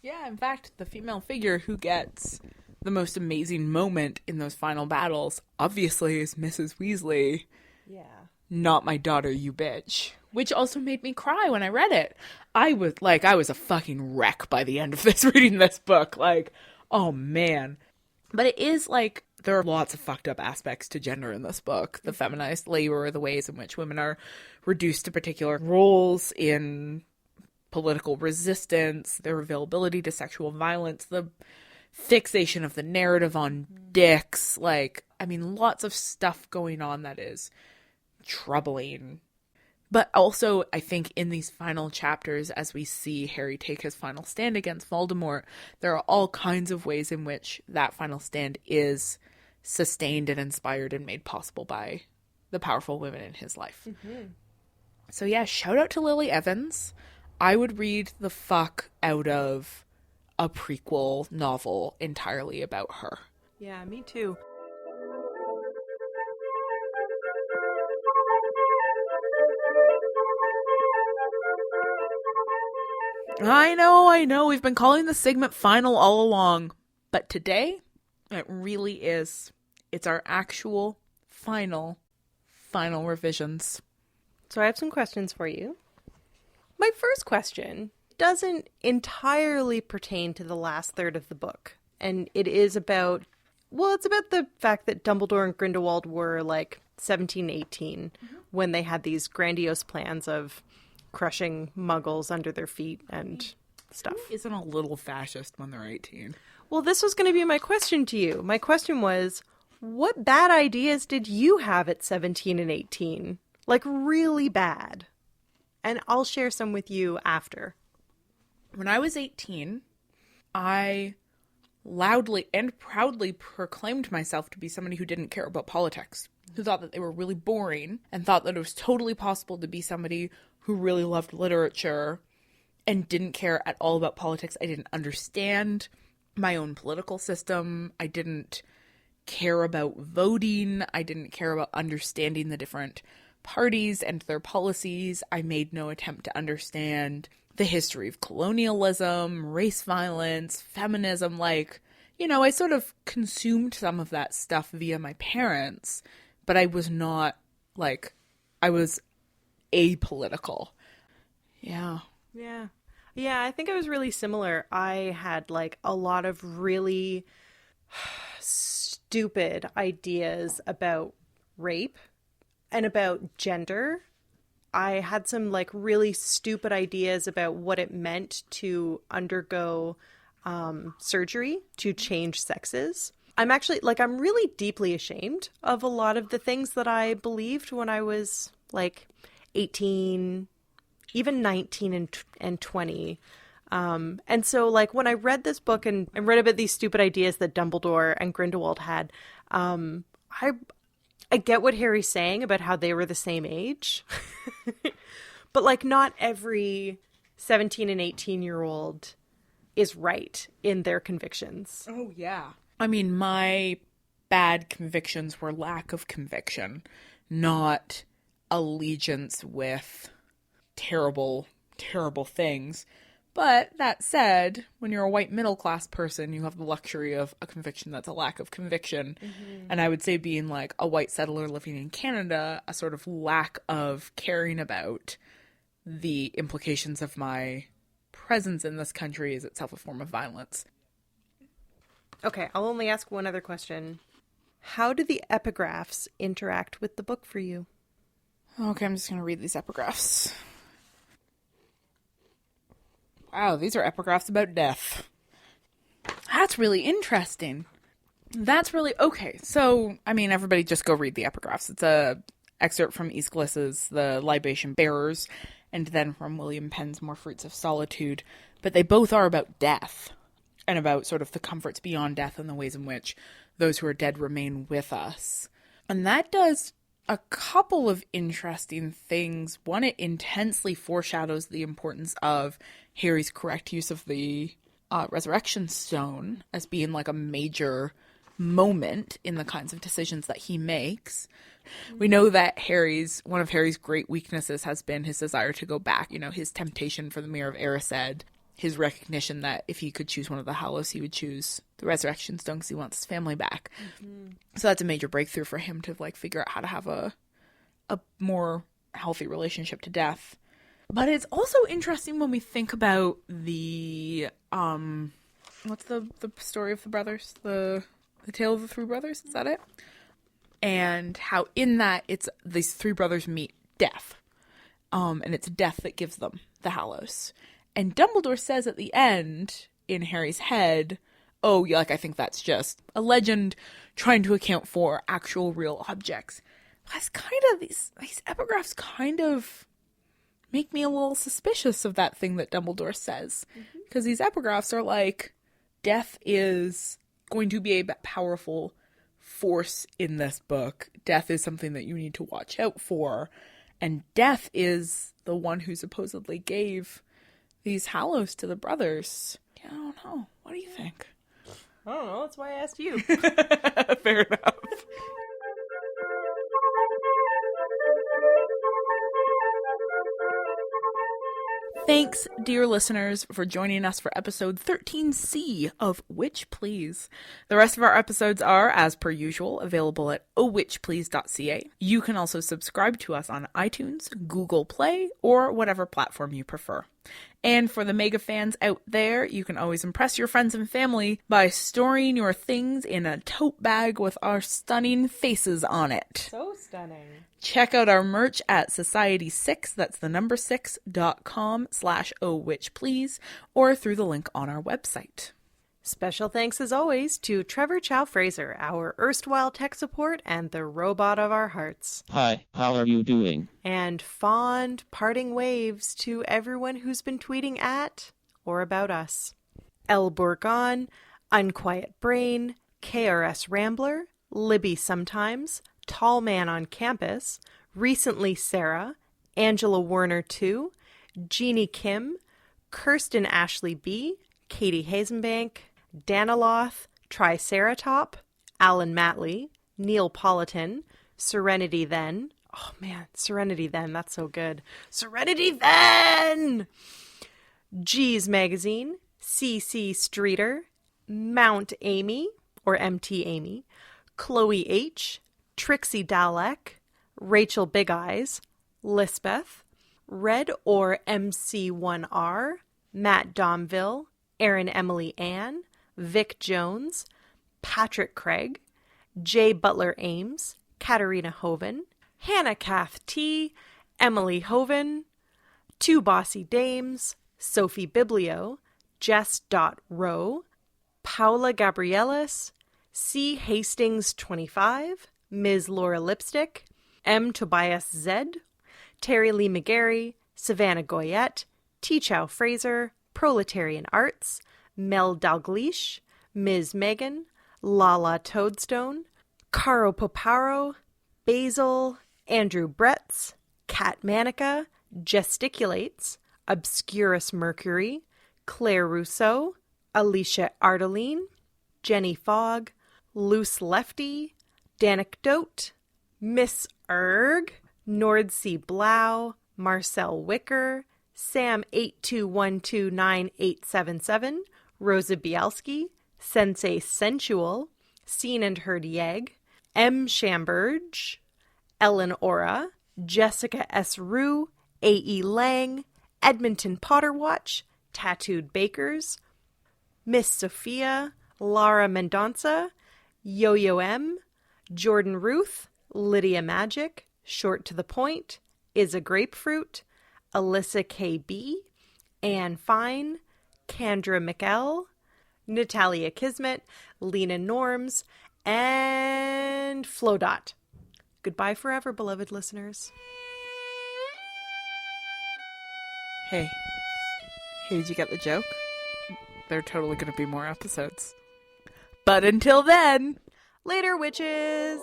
Yeah, in fact, the female figure who gets the most amazing moment in those final battles, obviously, is Mrs. Weasley. Yeah. Not my daughter, you bitch. Which also made me cry when I read it. I was a fucking wreck by the end of this, reading this book. Oh man. But it is there are lots of fucked up aspects to gender in this book. The feminized labor, the ways in which women are reduced to particular roles in political resistance, their availability to sexual violence, the fixation of the narrative on dicks. Lots of stuff going on that is troubling. But also, I think in these final chapters, as we see Harry take his final stand against Voldemort, there are all kinds of ways in which that final stand is sustained and inspired and made possible by the powerful women in his life. So yeah, shout out to Lily Evans. I would read the fuck out of a prequel novel entirely about her. Yeah, me too. I know. We've been calling the segment final all along. But today, it really is. It's our actual final revisions. So I have some questions for you. My first question doesn't entirely pertain to the last third of the book. And it is about, well, it's about the fact that Dumbledore and Grindelwald were like 17, 18 when they had these grandiose plans of crushing muggles under their feet and stuff. Isn't a little fascist when they're 18? Well, this was going to be my question to you. My question was, what bad ideas did you have at 17 and 18? Like, really bad. And I'll share some with you after. When I was 18, I loudly and proudly proclaimed myself to be somebody who didn't care about politics, who thought that they were really boring, and thought that it was totally possible to be somebody who really loved literature and didn't care at all about politics. I didn't understand my own political system. I didn't care about voting. I didn't care about understanding the different parties and their policies. I made no attempt to understand the history of colonialism, race violence, feminism. Like, you know, I sort of consumed some of that stuff via my parents, but I was not, like, I was apolitical. Yeah. Yeah, I think I was really similar. I had like a lot of really stupid ideas about rape and about gender. I had some like really stupid ideas about what it meant to undergo surgery to change sexes. I'm actually like, I'm really deeply ashamed of a lot of the things that I believed when I was like 18, even 19 and 20. And so like when I read this book and read about these stupid ideas that Dumbledore and Grindelwald had, I get what Harry's saying about how they were the same age, but like not every 17 and 18-year-old is right in their convictions. Oh, yeah. I mean, my bad convictions were lack of conviction, not allegiance with terrible things. But that said, when you're a white middle-class person, you have the luxury of a conviction that's a lack of conviction. Mm-hmm. And I would say being like a white settler living in Canada, a sort of lack of caring about the implications of my presence in this country is itself a form of violence. Okay, I'll only ask one other question. How do the epigraphs interact with the book for you? Okay, I'm just going to read these epigraphs. Wow, these are epigraphs about death. That's really interesting. That's really... Okay, so, I mean, everybody just go read the epigraphs. It's a excerpt from Aeschylus's The Libation Bearers, and then from William Penn's More Fruits of Solitude. But they both are about death, and about sort of the comforts beyond death and the ways in which those who are dead remain with us. And that does a couple of interesting things. One, it intensely foreshadows the importance of Harry's correct use of the resurrection stone as being like a major moment in the kinds of decisions that he makes. We know that one of Harry's great weaknesses has been his desire to go back, you know, his temptation for the Mirror of Erised, his recognition that if he could choose one of the Hallows, he would choose the resurrection stone because he wants his family back. Mm-hmm. So that's a major breakthrough for him to like figure out how to have a more healthy relationship to death. But it's also interesting when we think about the what's the story of the brothers, the tale of the three brothers, is that it? And how in that it's these three brothers meet death, and it's death that gives them the Hallows. And Dumbledore says at the end, in Harry's head, oh, yeah, like, I think that's just a legend trying to account for actual real objects. That's kind of, these epigraphs kind of make me a little suspicious of that thing that Dumbledore says. Because these epigraphs are like, death is going to be a powerful force in this book. Death is something that you need to watch out for. And death is the one who supposedly gave these Hallows to the brothers. Yeah, I don't know. What do you think? I don't know. That's why I asked you. Fair enough. Thanks, dear listeners, for joining us for episode 13C of Witch Please. The rest of our episodes are, as per usual, available at owitchplease.ca. You can also subscribe to us on iTunes, Google Play, or whatever platform you prefer. And for the mega fans out there, you can always impress your friends and family by storing your things in a tote bag with our stunning faces on it. So stunning. Check out our merch at society6, that's the number 6.com/ohwitchplease, or through the link on our website. Special thanks as always to Trevor Chow Fraser, our erstwhile tech support and the robot of our hearts. Hi, how are you doing? And fond parting waves to everyone who's been tweeting at or about us. El Bourgon, Unquiet Brain, KRS Rambler, Libby Sometimes, Tall Man on Campus, Recently Sarah, Angela Werner 2, Jeannie Kim, Kirsten Ashley B, Katie Hazenbank, Danaloth, Triceratop, Alan Matley, Neil Politan, Serenity Then. Oh man, Serenity Then, that's so good. Serenity Then! G's Magazine, CC Streeter, Mount Amy, or MT Amy, Chloe H., Trixie Dalek, Rachel Big Eyes, Lisbeth, Red or MC1R, Matt Domville, Erin Emily Ann, Vic Jones, Patrick Craig, Jay Butler Ames, Katarina Hoven, Hannah Kath T, Emily Hoven, Two Bossy Dames, Sophie Biblio, Jess.Rowe, Paula Gabrielis, C. Hastings 25, Ms. Laura Lipstick, M. Tobias Z, Terry Lee McGarry, Savannah Goyette, T. Chow Fraser, Proletarian Arts, Mel Dalgleish, Ms. Megan, Lala Toadstone, Caro Poparo, Basil, Andrew Bretz, Kat Manica, Gesticulates, Obscurus Mercury, Claire Rousseau, Alicia Ardeline, Jenny Fogg, Loose Lefty, Danecdote, Miss Erg, Nordsea Blau, Marcel Wicker, Sam 82129877, Rosa Bielski, Sensei Sensual, Seen and Heard Yeg, M. Shamberge, Ellen Ora, Jessica S. Rue, A.E. Lang, Edmonton Potterwatch, Tattooed Bakers, Miss Sophia, Lara Mendonça, Yo-Yo M, Jordan Ruth, Lydia Magic, Short to the Point, Is a Grapefruit, Alyssa K.B., Anne Fine, Kendra McL, Natalia Kismet, Lena Norms, and Flodot. Goodbye forever, beloved listeners. Hey, did you get the joke? There are totally going to be more episodes. But until then, Later, witches!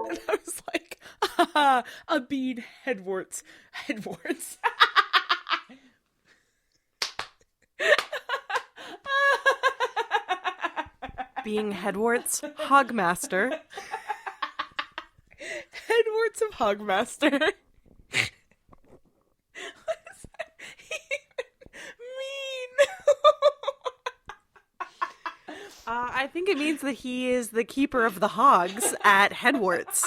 and I was like, a bead headwarts. Being Headwarts, Hogmaster. Headwarts of Hogmaster. What does that even mean? I think it means that he is the keeper of the hogs at Headwarts.